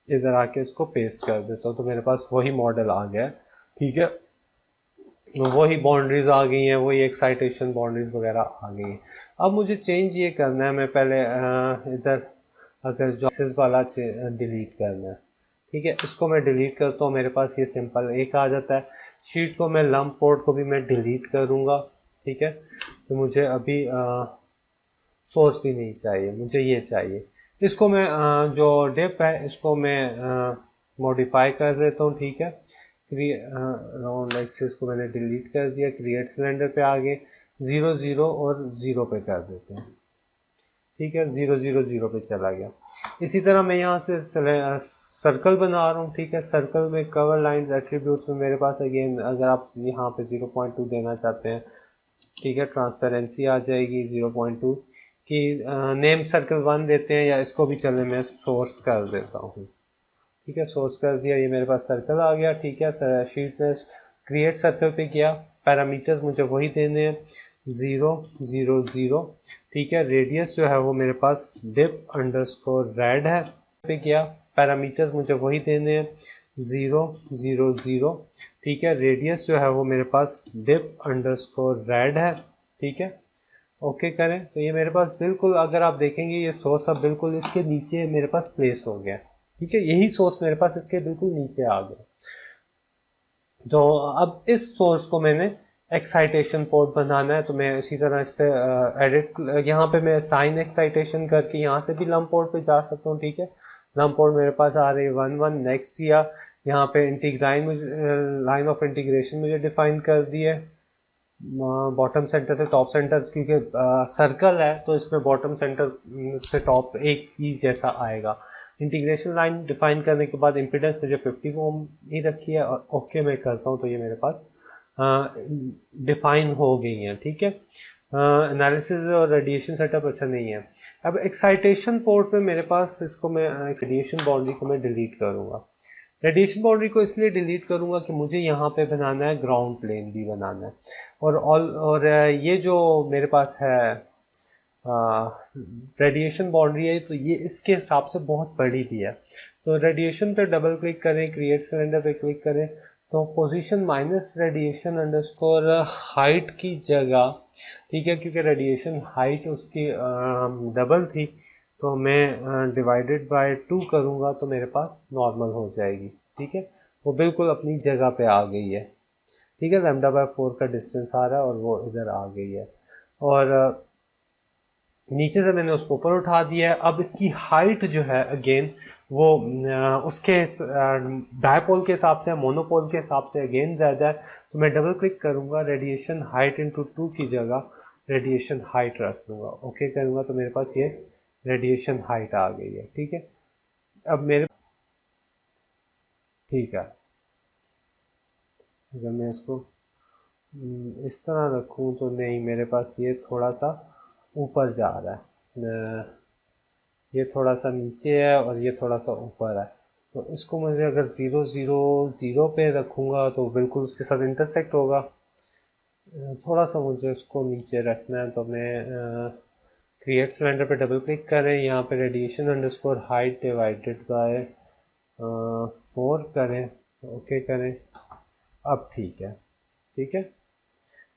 [SPEAKER 1] इधर आके इसको पेस्ट कर देता हूँ, तो मेरे पास वही मॉडल आ गया, ठीक है। वही बाउंड्रीज आ गई हैं, वही एक्साइटेशन बाउंड्रीज वगैरह आ गई हैं। अब मुझे चेंज ये करना है, मैं पहले इधर अगर जो एक्सेस वाला डिलीट करना है, ठीक है, इसको मैं डिलीट करता हूँ, मेरे पास ये सिंपल एक आ जाता है। शीट को मैं लंप पोर्ट को भी मैं डिलीट करूँगा, ठीक है। तो मुझे अभी सोर्स भी नहीं चाहिए, मुझे ये चाहिए। इसको मैं जो डिप है इसको मैं मॉडिफाई कर देता हूँ, ठीक है। राउंड एक्सिस को मैंने डिलीट कर दिया, क्रिएट सिलेंडर पे आगे 0 0 और 0 पे कर देते हैं, ठीक है। 0 0 0 पे चला गया। इसी तरह मैं यहाँ से सर्कल बना रहा हूँ, ठीक है। सर्कल में कवर लाइंस एट्रीब्यूट्स में मेरे पास अगेन अगर आप यहाँ पे 0.2 देना चाहते हैं, ठीक है, ट्रांसपेरेंसी आ जाएगी 0.2 की। नेम सर्कल 1 देते हैं, या इसको भी चले मैं सोर्स कर देता हूँ, ठीक है। सोर्स कर दिया, ये मेरे पास सर्कल आ गया, ठीक है। शीट में क्रिएट सर्कल पे किया, पैरामीटर्स मुझे वही देने हैं 0 0 0, ठीक है। रेडियस जो है वो मेरे पास डिप अंडरस्कोर रेड है पे किया, पैरामीटर्स मुझे वही देने हैं 0 0 0, ठीक है। रेडियस जो है वो मेरे पास डिप अंडरस्कोर रेड है, ठीक है। ओके करें तो ये मेरे पास बिल्कुल, अगर आप देखेंगे ये सोर्स अब बिल्कुल इसके नीचे मेरे पास प्लेस हो गया, ठीक है। यही सोर्स मेरे पास इसके बिल्कुल नीचे आ गया। तो अब इस सोर्स को मैंने एक्साइटेशन पोर्ट बनाना है, तो मैं इसी तरह इस पे एडिट, यहाँ पे मैं साइन एक्साइटेशन करके यहाँ से भी लंप पोर्ट पे जा सकता हूँ, ठीक है। नम पोर्ट मेरे पास आ रही है 1 1। नेक्स्ट किया, यहाँ पे इंटीग्राइन मुझे लाइन ऑफ इंटीग्रेशन मुझे डिफाइन कर दी है बॉटम सेंटर से टॉप सेंटर, क्योंकि सर्कल है तो इसमें बॉटम सेंटर से टॉप एक ही जैसा आएगा। इंटीग्रेशन लाइन डिफाइन करने के बाद इम्पीडेंस मुझे 50 ओम ही रखी है और ओके मैं करता हूँ तो ये मेरे पास डिफाइन हो गई है। ठीक है, एनालिसिस और रेडिएशन सेटअप अच्छा नहीं है। अब एक्साइटेशन पोर्ट पे मेरे पास इसको मैं रेडिएशन बाउंड्री को मैं डिलीट करूँगा। रेडिएशन बाउंड्री को इसलिए डिलीट करूंगा कि मुझे यहाँ पे बनाना है ग्राउंड प्लेन भी बनाना है, और ये जो मेरे पास है रेडिएशन बाउंड्री है तो ये इसके हिसाब से बहुत बड़ी भी है। तो रेडिएशन पे डबल क्लिक करें, क्रिएट सिलेंडर पे क्लिक करें तो position minus radiation underscore height की जगह, ठीक है, क्योंकि रेडिएशन हाइट उसकी डबल थी तो मैं डिवाइडेड बाय 2 करूँगा तो मेरे पास नॉर्मल हो जाएगी। ठीक है, वो बिल्कुल अपनी जगह पे आ गई है। ठीक है, लैम्डा बाय 4 का डिस्टेंस आ रहा है और वो इधर आ गई है, और नीचे से मैंने उसको ऊपर उठा दिया है। अब इसकी हाइट जो है अगेन वो उसके डायपोल के हिसाब से, मोनोपोल के हिसाब से अगेन ज़्यादा है, तो मैं डबल क्लिक करूँगा, रेडिएशन हाइट इंटू 2 की जगह रेडिएशन हाइट रख दूँगा, ओके करूँगा तो मेरे पास ये रेडिएशन हाइट आ गई है। ठीक है, अब मेरे ठीक है, अगर मैं इसको इस तरह रखूँ तो नहीं, मेरे पास ये थोड़ा सा ऊपर जा रहा है, ये थोड़ा सा नीचे है और ये थोड़ा सा ऊपर है, तो इसको मुझे अगर 0 0 0 पे रखूँगा तो बिल्कुल उसके साथ इंटरसेक्ट होगा। थोड़ा सा मुझे इसको नीचे रखना है तो मैं क्रिएट सिलेंडर पे डबल क्लिक करें, यहाँ पे radiation underscore height divided by 4 करें, ओके करें। अब ठीक है, ठीक है,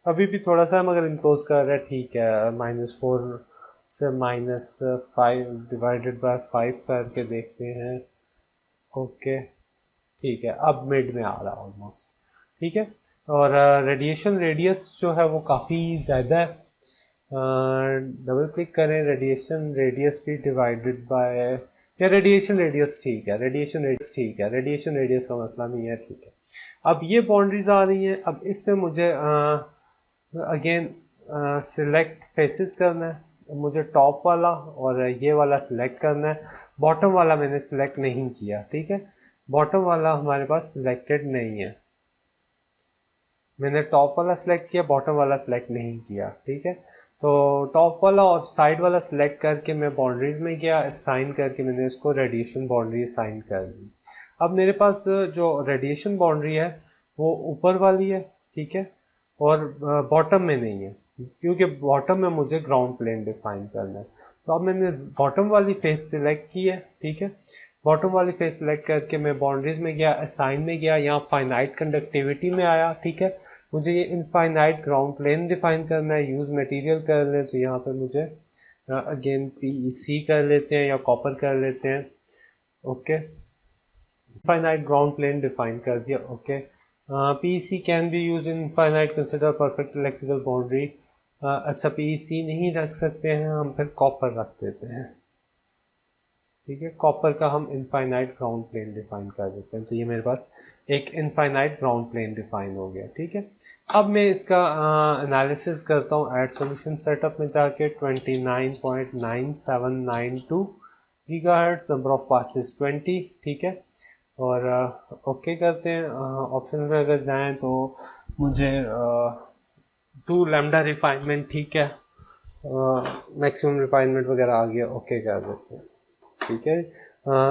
[SPEAKER 1] अभी भी थोड़ा सा मगर इम्पोज कर रहा है, ठीक है, -4 से -5 डिवाइडेड बाय 5 करके देखते हैं, ओके ठीक है, अब मिड में आ रहा है ऑलमोस्ट। ठीक है, और रेडिएशन रेडियस जो है वो काफ़ी ज़्यादा है, डबल क्लिक करें, रेडिएशन रेडियस भी डिवाइडेड बाय, या रेडिएशन रेडियस ठीक है, रेडिएशन रेडियस ठीक है, रेडिएशन रेडियस का मसला नहीं है। ठीक है, अब ये बाउंड्रीज आ रही हैं, अब इस पे मुझे अगेन सिलेक्ट फेसेस करना है, मुझे टॉप वाला और ये वाला सिलेक्ट करना है, बॉटम वाला मैंने सिलेक्ट नहीं किया। ठीक है, बॉटम वाला हमारे पास सिलेक्टेड नहीं है, मैंने टॉप वाला सिलेक्ट किया, बॉटम वाला सिलेक्ट नहीं किया। ठीक है, तो टॉप वाला और साइड वाला सिलेक्ट करके मैं बाउंड्रीज में गया, असाइन करके मैंने इसको रेडिएशन बाउंड्री असाइन कर दी। अब मेरे पास जो रेडिएशन बाउंड्री है वो ऊपर वाली है, ठीक है, और बॉटम में नहीं है, क्योंकि बॉटम में मुझे ग्राउंड प्लेन डिफाइन करना है। तो अब मैंने बॉटम वाली फेस सिलेक्ट की है। ठीक है, बॉटम वाली फेस सिलेक्ट करके मैं बाउंड्रीज में गया, असाइन में गया, यहाँ फाइनाइट कंडक्टिविटी में आया। ठीक है, मुझे ये इनफाइनाइट ग्राउंड प्लेन डिफाइन करना है, यूज मटेरियल कर ले तो यहाँ पर मुझे अगेन PEC कर लेते हैं या कॉपर कर लेते हैं, okay, infinite ground plane define कर दिया, okay. PEC can be use in infinite consider perfect electrical boundary. अच्छा, PEC नहीं रख सकते हैं हम, फिर कॉपर रख देते हैं। ठीक है, कॉपर का हम इनफाइनाइट ग्राउंड प्लेन डिफाइन कर देते हैं, तो ये मेरे पास एक इनफाइनाइट ग्राउंड प्लेन डिफाइन हो गया। ठीक है, अब मैं इसका एनालिसिस करता हूँ ऐड सॉल्यूशन सेटअप में जाके, 29.9792 गीगाहर्ट्ज, नंबर ऑफ पासेस 20। ठीक है, और ओके करते हैं। ऑप्शन में अगर जाएं तो मुझे 2 लैम्डा रिफाइनमेंट, ठीक है, मैक्सिमम रिफाइनमेंट वगैरह आ गया, ओके कर देते हैं। ठीक है,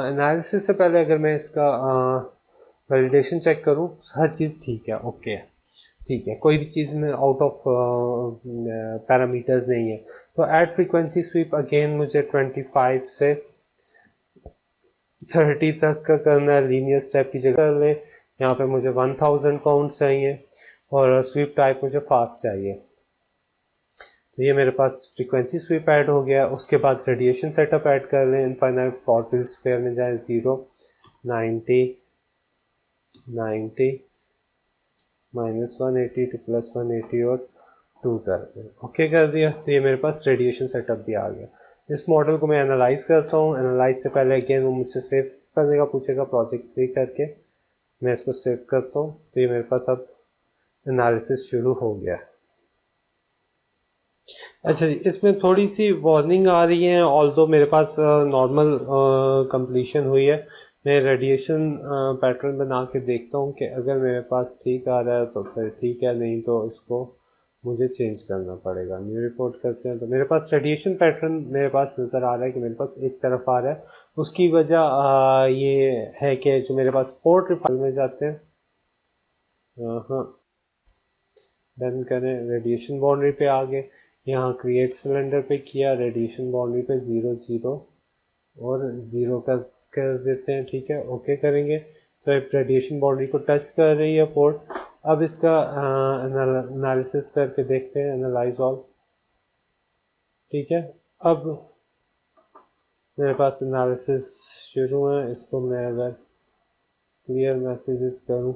[SPEAKER 1] एनालिसिस से पहले अगर मैं इसका वैलिडेशन चेक करूं, हर चीज़ ठीक है, ओके है, ठीक है, कोई भी चीज़ में आउट ऑफ पैरामीटर्स नहीं है। तो ऐड फ्रीक्वेंसी स्वीप अगेन मुझे 25 से 30 तक का करना है, लीनियर स्टेप की जगह कर लें। यहाँ पे मुझे 1000 काउंट चाहिए और स्वीप टाइप मुझे फास्ट चाहिए। तो ये मेरे पास फ्रीक्वेंसी स्वीप ऐड हो गया। उसके बाद रेडिएशन सेटअप ऐड कर लें, इनफाइनाइट फॉरफील्ड स्क्वायर में जाए, 0 90 90 -180 to +180 और 2 कर दें, ओके कर दिया। तो ये मेरे पास रेडिएशन सेटअप भी आ गया। इस मॉडल को मैं एनालाइज करता हूँ। एनालाइज से पहले अगेन वो मुझसे सेव करने का पूछेगा, प्रोजेक्ट 3 करके मैं इसको सेव करता हूँ। तो ये मेरे पास अब एनालिसिस शुरू हो गया। अच्छा जी, इसमें थोड़ी सी वार्निंग आ रही है, ऑल्दो मेरे पास नॉर्मल कंप्लीशन हुई है। मैं रेडिएशन पैटर्न बना के देखता हूँ कि अगर मेरे पास ठीक आ रहा है तो फिर ठीक है, नहीं तो इसको मुझे चेंज करना पड़ेगा। न्यू रिपोर्ट करते हैं तो मेरे पास रेडिएशन पैटर्न मेरे पास नज़र आ रहा है कि मेरे पास एक तरफ आ रहा है। उसकी वजह ये है कि जो मेरे पास पोर्ट रिफाइल में जाते हैं, हाँ डन करें, रेडिएशन बाउंड्री पे आ गए, यहाँ क्रिएट सिलेंडर पे किया, रेडिएशन बाउंड्री पे 0 0 और 0 कर देते हैं। ठीक है, ओके करेंगे तो रेडिएशन बाउंड्री को टच कर रही है पोर्ट। अब इसका एनालिसिस करके देखते हैं, एनालाइज ऑल। ठीक है, अब मेरे पास एनालिसिस शुरू है। इसको मैं अगर क्लियर मैसेजेस करूं,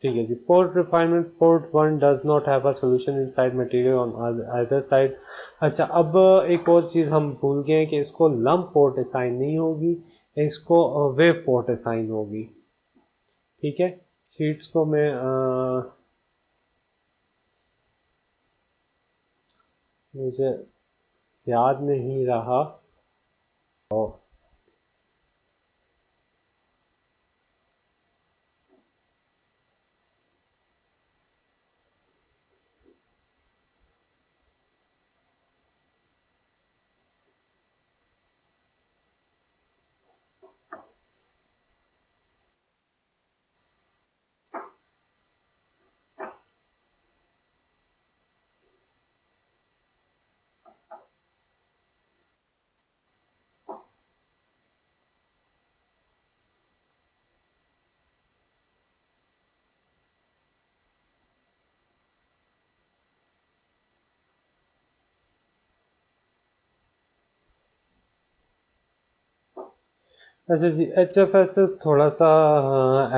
[SPEAKER 1] ठीक है जी, port refinement port 1 does not have a solution inside material on other side. अच्छा, अब एक और चीज़ हम भूल गए हैं कि इसको लंप पोर्ट असाइन नहीं होगी, इसको वेव पोर्ट असाइन होगी। ठीक है, शीट्स को मैं मुझे याद नहीं रहा। अच्छा जी, एच एफ एस एस थोड़ा सा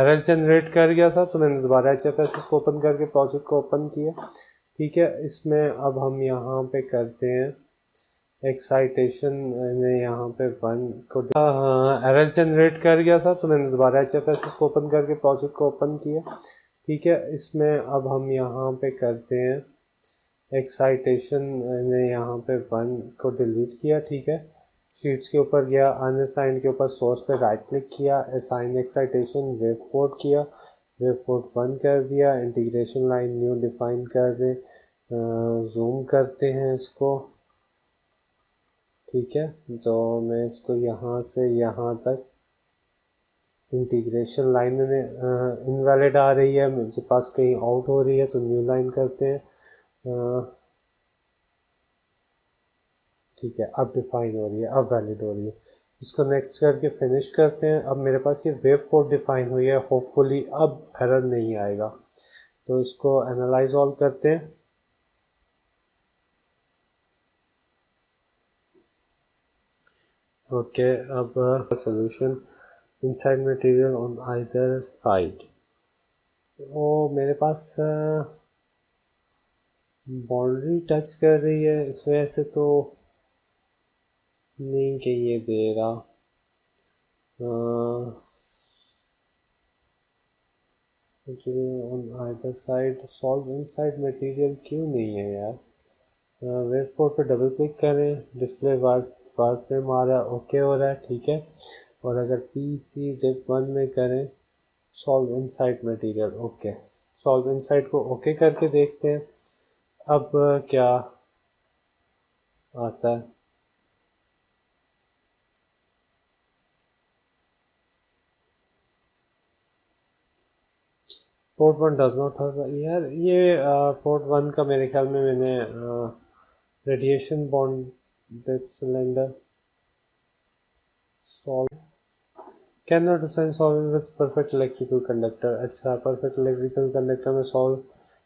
[SPEAKER 1] एरर जनरेट कर गया था, तो मैंने दोबारा एच एफ एस एस को ओपन करके प्रोजेक्ट को ओपन किया। ठीक है, इसमें अब हम यहाँ पे करते हैं एक्साइटेशन ने यहाँ पे 1 को एरर जनरेट कर गया था, तो मैंने दोबारा एच एफ एस एस को ओपन करके प्रोजेक्ट को ओपन किया। ठीक है, इसमें अब हम यहाँ पे करते हैं एक्साइटेशन ने यहाँ पे 1 को डिलीट किया। ठीक है, शीट्स के ऊपर गया, अनअसाइन के ऊपर सोर्स पे राइट क्लिक किया, असाइन एक्साइटेशन वेव पोर्ट किया, वेव पोर्ट बंद कर दिया, इंटीग्रेशन लाइन न्यू डिफाइन कर दे, जूम करते हैं इसको। ठीक है, तो मैं इसको यहाँ से यहाँ तक इंटीग्रेशन लाइन में इनवैलिड आ रही है, मेरे पास कहीं आउट हो रही है, तो न्यू लाइन करते हैं। ठीक है, अब डिफाइन हो रही है, अब वैलिड हो रही है। इसको नेक्स्ट करके फिनिश करते हैं। अब मेरे पास ये वेव पोर्ट डिफाइन हुई है, होपफुली अब एरर नहीं आएगा। तो इसको एनालाइज ऑल करते हैं। ओके, अब solution inside material on either side. वो मेरे पास बाउंड्री टच कर रही है, इस वजह से तो नहीं कि ये दे रहा। On either side solve inside material क्यों नहीं है यार। वेब पोर्ट पे डबल क्लिक करें, डिस्प्ले वार फ्रेम आ रहा है, ओके हो रहा है। ठीक है, और अगर पी सी डिप 1 में करें solve inside material, okay, solve inside को ओके करके देखते हैं अब क्या आता है। पोर्ट 1 डज नॉट हैव यार, ये पोर्ट 1 का मेरे ख्याल में मैंने radiation bond cylinder solve can not assign solve with perfect electrical conductor. अच्छा, परफेक्ट इलेक्ट्रिकल कंडक्टर में सॉल्व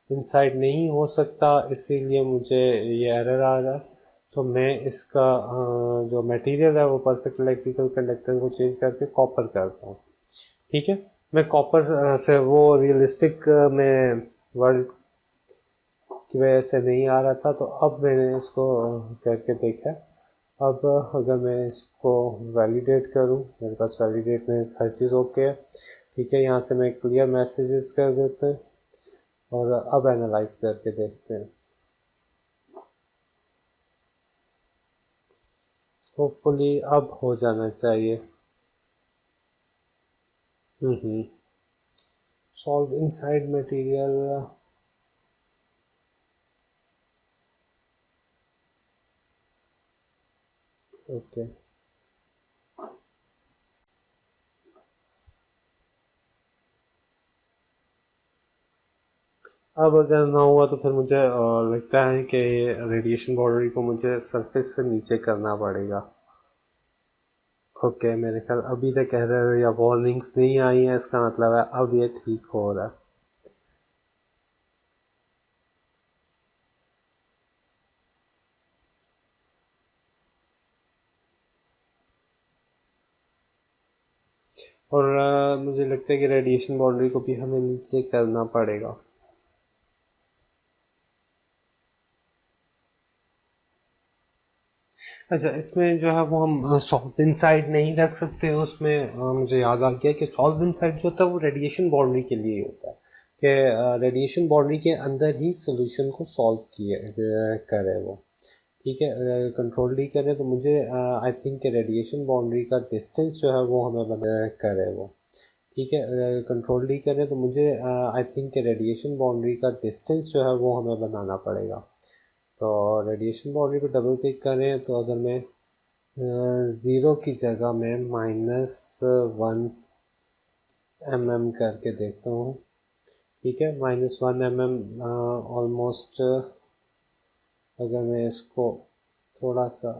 [SPEAKER 1] इनसाइड नहीं हो सकता, इसीलिए मुझे ये एरर आ रहा है। तो मैं इसका जो मटेरियल है वो परफेक्ट इलेक्ट्रिकल कंडक्टर को चेंज करके कॉपर करता हूँ। ठीक है, मैं कॉपर से वो रियलिस्टिक में वर्ल्ड की वजह से नहीं आ रहा था, तो अब मैंने इसको करके देखा। अब अगर मैं इसको वैलिडेट करूं, मेरे पास वैलिडेट में हर चीज़ ओके है, ठीक है। यहाँ से मैं क्लियर मैसेजेस कर देते हैं और अब एनालाइज करके देखते हैं। होपफुली अब हो जाना चाहिए। Solve inside material. ओके, अब अगर ना हुआ तो फिर मुझे लगता है कि रेडिएशन बाउंड्री को मुझे सरफेस से नीचे करना पड़ेगा। ओके, मेरे ख्याल अभी तक एरर या वार्निंग्स नहीं आई है, इसका मतलब है अब ये ठीक हो रहा है। और मुझे लगता है कि रेडिएशन बाउंड्री को भी हमें नीचे करना पड़ेगा। अच्छा, इसमें जो है वो हम सॉल्व इनसाइड नहीं रख सकते हैं। उसमें मुझे याद आ गया कि सॉल्व इनसाइड जो होता है वो रेडिएशन बाउंड्री के लिए होता है, कि रेडिएशन बाउंड्री के अंदर ही सोल्यूशन को सॉल्व किए करे वो, ठीक है। कंट्रोल डी करें तो मुझे आई थिंक रेडिएशन बाउंड्री का डिस्टेंस जो है वो हमें बना करे वो, ठीक है। कंट्रोल डी करें तो मुझे आई थिंक रेडिएशन बाउंड्री का डिस्टेंस जो है वो हमें बनाना पड़ेगा। तो रेडिएशन बाउंड्री पर डबल क्लिक करें तो अगर मैं ज़ीरो की जगह में -1 mm करके देखता हूँ, ठीक है। -1 mm ऑलमोस्ट, अगर मैं इसको थोड़ा सा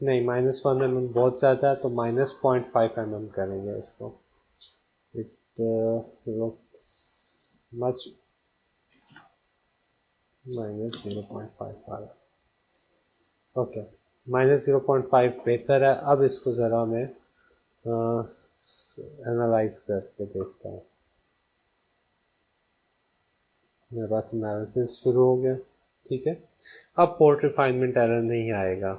[SPEAKER 1] नहीं, -1 mm बहुत ज़्यादा है, तो -0.5 mm करेंगे इसको। It looks much -0.55। ओके, -0.5 बेहतर है। अब इसको ज़रा मैं एनालाइज करके देखता हूँ। मेरे पास एनालिसिस शुरू हो गया, ठीक है। अब पोर्ट रिफाइनमेंट एरर नहीं आएगा।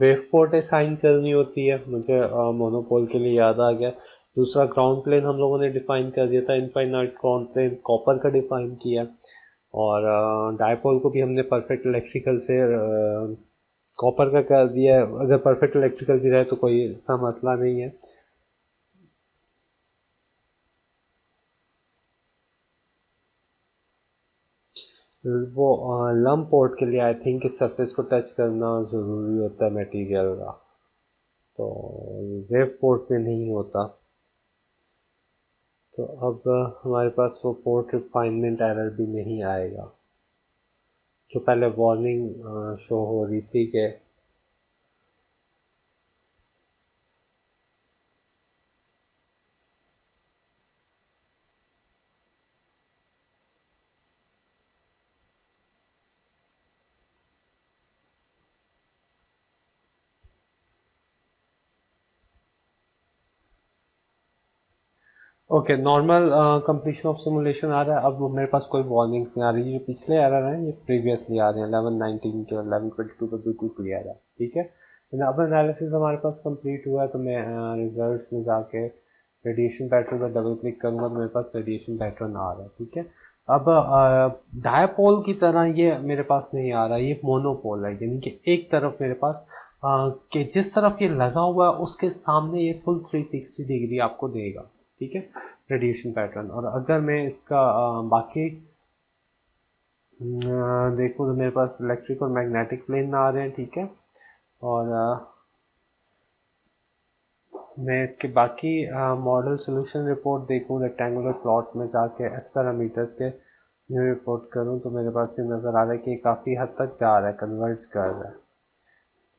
[SPEAKER 1] वेव पोर्ट असाइन करनी होती है मुझे, मोनोपोल के लिए याद आ गया। दूसरा ग्राउंड प्लेन हम लोगों ने डिफाइन कर दिया था, इनफाइनाइट ग्राउंड प्लेन कॉपर का डिफाइन किया। और डायपोल को भी हमने परफेक्ट इलेक्ट्रिकल से कॉपर का कर दिया है। अगर परफेक्ट इलेक्ट्रिकल भी रहे तो कोई सा मसला नहीं है। वो लम पोर्ट के लिए आई थिंक इस सरफेस को टच करना ज़रूरी होता है मटेरियल का, तो वेव पोर्ट में नहीं होता। तो अब हमारे पास वो पोर्ट रिफाइनमेंट एरर भी नहीं आएगा, जो पहले वार्निंग शो हो रही थी कि okay, normal completion of simulation आ रहा है। अब मेरे पास कोई वार्निंग्स नहीं आ रही। जो पिछले एरर हैं ये प्रीवियसली आ रहे हैं, 1119 के और 1122 पे बिल्कुल क्लियर है, ठीक है। अब एनालिसिस हमारे पास कंप्लीट हुआ है, तो मैं रिजल्ट्स में जाके रेडिएशन पैटर्न पर डबल क्लिक करूंगा तो मेरे पास रेडिएशन पैटर्न आ रहा है, ठीक है। अब डायपोल की तरह ये मेरे पास नहीं आ रहा, ये मोनोपोल है, यानी कि एक तरफ मेरे पास कि जिस तरफ ये लगा हुआ है उसके सामने ये फुल 360 डिग्री आपको देगा, ठीक है, रेडिएशन पैटर्न। और अगर मैं इसका बाकी देखूँ तो मेरे पास इलेक्ट्रिक और मैग्नेटिक प्लेन आ रहे हैं, ठीक है। और मैं इसके बाकी मॉडल सोल्यूशन रिपोर्ट देखूँ, रेक्टेंगुलर प्लॉट में जाके एस पैरामीटर्स के रिपोर्ट करूँ तो मेरे पास ये नज़र आ रहा है कि काफ़ी हद तक जा रहा है, कन्वर्ज कर रहा है,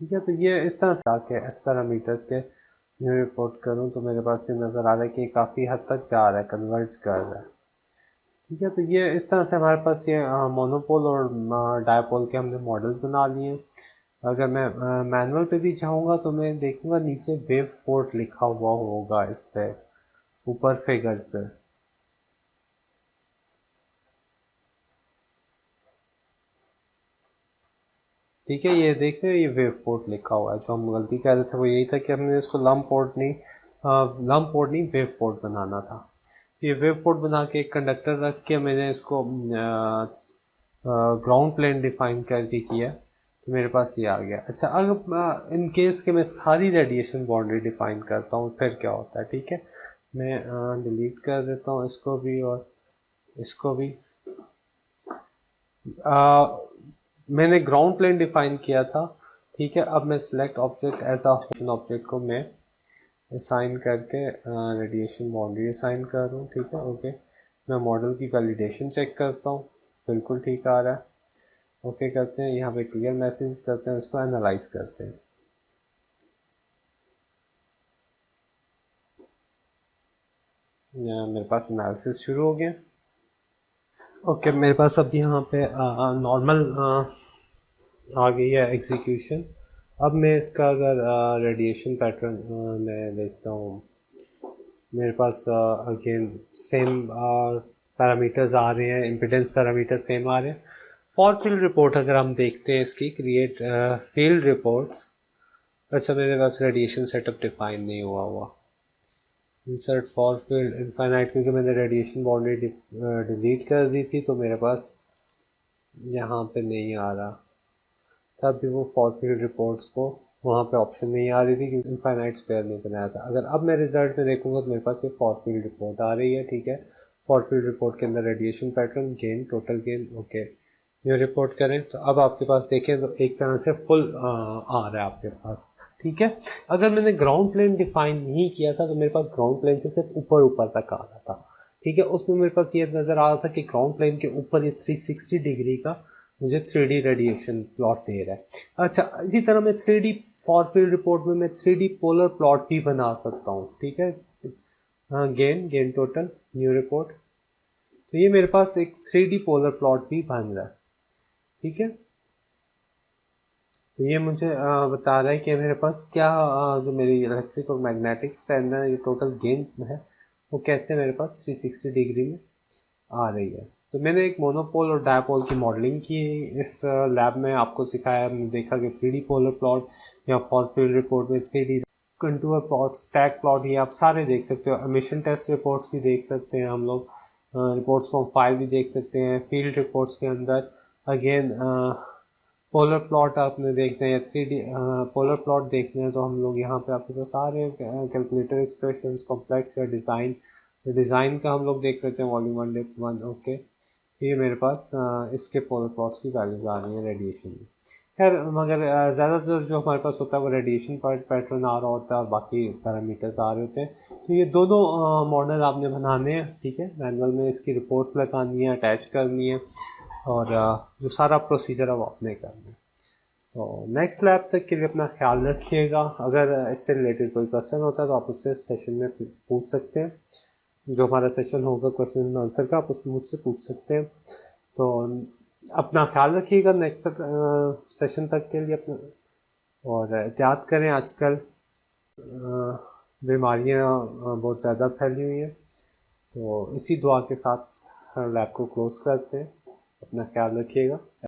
[SPEAKER 1] ठीक है। तो ये इस तरह से आके एस पैरामीटर्स के रिपोर्ट करूँ तो मेरे पास ये नज़र आ रहा है कि काफ़ी हद तक जा रहा है, कन्वर्ज कर रहा है, ठीक है। तो ये इस तरह से हमारे पास ये मोनोपोल और डायपोल के हमने मॉडल्स बना लिए हैं। अगर मैं मैनुअल पे भी जाऊँगा तो मैं देखूँगा नीचे वेव पोर्ट लिखा हुआ होगा इस पे, ऊपर फिगर्स पे। ठीक है, ये देख रहे हो ये वेव पोर्ट लिखा हुआ है। जो हम गलती कर रहे थे वो यही था कि हमने इसको लंप पोर्ट नहीं वेव पोर्ट बनाना था। ये वेव पोर्ट बना के एक कंडक्टर रख के मैंने इसको ग्राउंड प्लेन डिफाइन करके किया, तो मेरे पास ये आ गया। अच्छा, अगर इन केस के मैं सारी रेडिएशन बाउंड्री डिफाइन करता हूँ फिर क्या होता है? ठीक है, मैं डिलीट कर देता हूँ इसको भी और इसको भी। मैंने ग्राउंड प्लेन डिफाइन किया था। ठीक है, अब मैं select object as a object को मैं असाइन करके रेडिएशन बाउंड्री असाइन कर रहा हूँ। ठीक है, ओके। मैं मॉडल की वैलिडेशन चेक करता हूँ, बिल्कुल ठीक आ रहा है। ओके करते हैं, यहाँ पे क्लियर मैसेज करते हैं, उसको एनालाइज करते हैं। मेरे पास एनालिसिस शुरू हो गया। ओके, मेरे पास अब यहाँ पे नॉर्मल आ गई है एग्जीक्यूशन। अब मैं इसका अगर रेडिएशन पैटर्न मैं देखता हूँ, मेरे पास अगेन सेम पैरामीटर्स आ रहे हैं, इम्पिडेंस पैरामीटर सेम आ रहे हैं। फॉर फील्ड रिपोर्ट अगर हम देखते हैं इसकी, क्रिएट फील्ड रिपोर्ट्स। अच्छा, मेरे पास रेडिएशन सेटअप डिफाइन नहीं हुआ। इंसर्ट फॉर फील्ड इनफाइनाइट, क्योंकि मैंने रेडिएशन बाउंड्री डिलीट कर दी थी, तो मेरे पास यहाँ पे नहीं आ रहा। तब भी वो फॉर फील्ड रिपोर्ट्स को वहाँ पे ऑप्शन नहीं आ रही थी क्योंकि इनफाइनाइट स्क्वायर नहीं बनाया था। अगर अब मैं रिजल्ट में देखूंगा तो मेरे पास ये फॉर फील्ड रिपोर्ट आ रही है। ठीक है, फॉर फील्ड रिपोर्ट के अंदर radiation pattern, gain, total gain. Okay, ये रिपोर्ट करें तो अब आपके पास देखें तो एक तरह से फुल आ रहा है आपके पास। ठीक है, अगर मैंने ग्राउंड प्लेन डिफाइन नहीं किया था तो मेरे पास ग्राउंड प्लेन से सिर्फ ऊपर ऊपर तक आ रहा था। ठीक है, उसमें मेरे पास ये नजर आ रहा था कि ग्राउंड प्लेन के ऊपर ये 360 डिग्री का मुझे 3D रेडिएशन प्लॉट दे रहा है। अच्छा, इसी तरह मैं 3D फॉर फील्ड रिपोर्ट में मैं 3D पोलर प्लॉट भी बना सकता हूँ। ठीक है, गेन टोटल, न्यू रिपोर्ट। तो ये मेरे पास एक 3D पोलर प्लॉट भी बन रहा है। ठीक है, तो ये मुझे बता रहा है कि मेरे पास क्या जो मेरी इलेक्ट्रिक और मैग्नेटिक स्ट्रेंथ है, ये टोटल गेन है, वो कैसे मेरे पास 360 डिग्री में आ रही है। तो मैंने एक मोनोपोल और डायपोल की मॉडलिंग की इस लैब में, आपको सिखाया। हमने देखा कि 3D पोलर प्लॉट या फॉर फील्ड रिपोर्ट में 3D contour plot, stack plot, ये आप सारे देख सकते हो। एमिशन टेस्ट रिपोर्ट्स भी देख सकते हैं हम लोग, रिपोर्ट्स फ्रॉम फाइल भी देख सकते हैं फील्ड रिपोर्ट्स के अंदर। अगेन पोलर प्लॉट आपने देखना है या 3D पोलर प्लॉट देखना है तो हम लोग यहाँ पे आपके पास सारे कैलकुलेटर एक्सप्रेशंस, कॉम्प्लेक्स या डिज़ाइन, तो डिज़ाइन का हम लोग देख लेते हैं वॉल्यूम 1 डिप 1। ओके, ये मेरे पास इसके पोलर प्लॉट्स की वैल्यूज आ रही है रेडिएशन में। खैर, मगर ज़्यादातर जो हमारे पास होता है वो रेडिएशन पैटर्न आ रहा होता है और बाकी पैरामीटर्स आ रहे होते हैं। तो ये दोनों मॉडल आपने बनाने हैं। ठीक है, मैनुअल में इसकी रिपोर्ट्स लगानी है, अटैच करनी है और जो सारा प्रोसीजर है वो आपने करना है। तो नेक्स्ट लैब तक के लिए अपना ख्याल रखिएगा। अगर इससे रिलेटेड कोई क्वेश्चन होता है तो आप मुझसे सेशन में पूछ सकते हैं। जो हमारा सेशन होगा क्वेश्चन आंसर का, आप उसमें मुझसे पूछ सकते हैं। तो अपना ख्याल रखिएगा नेक्स्ट सेशन तक के लिए अपना, और एहतियात करें। आजकल बीमारियां बहुत ज़्यादा फैली हुई हैं। तो इसी दुआ के साथ लैब को क्लोज करते हैं। अपना ख्याल रखिएगा।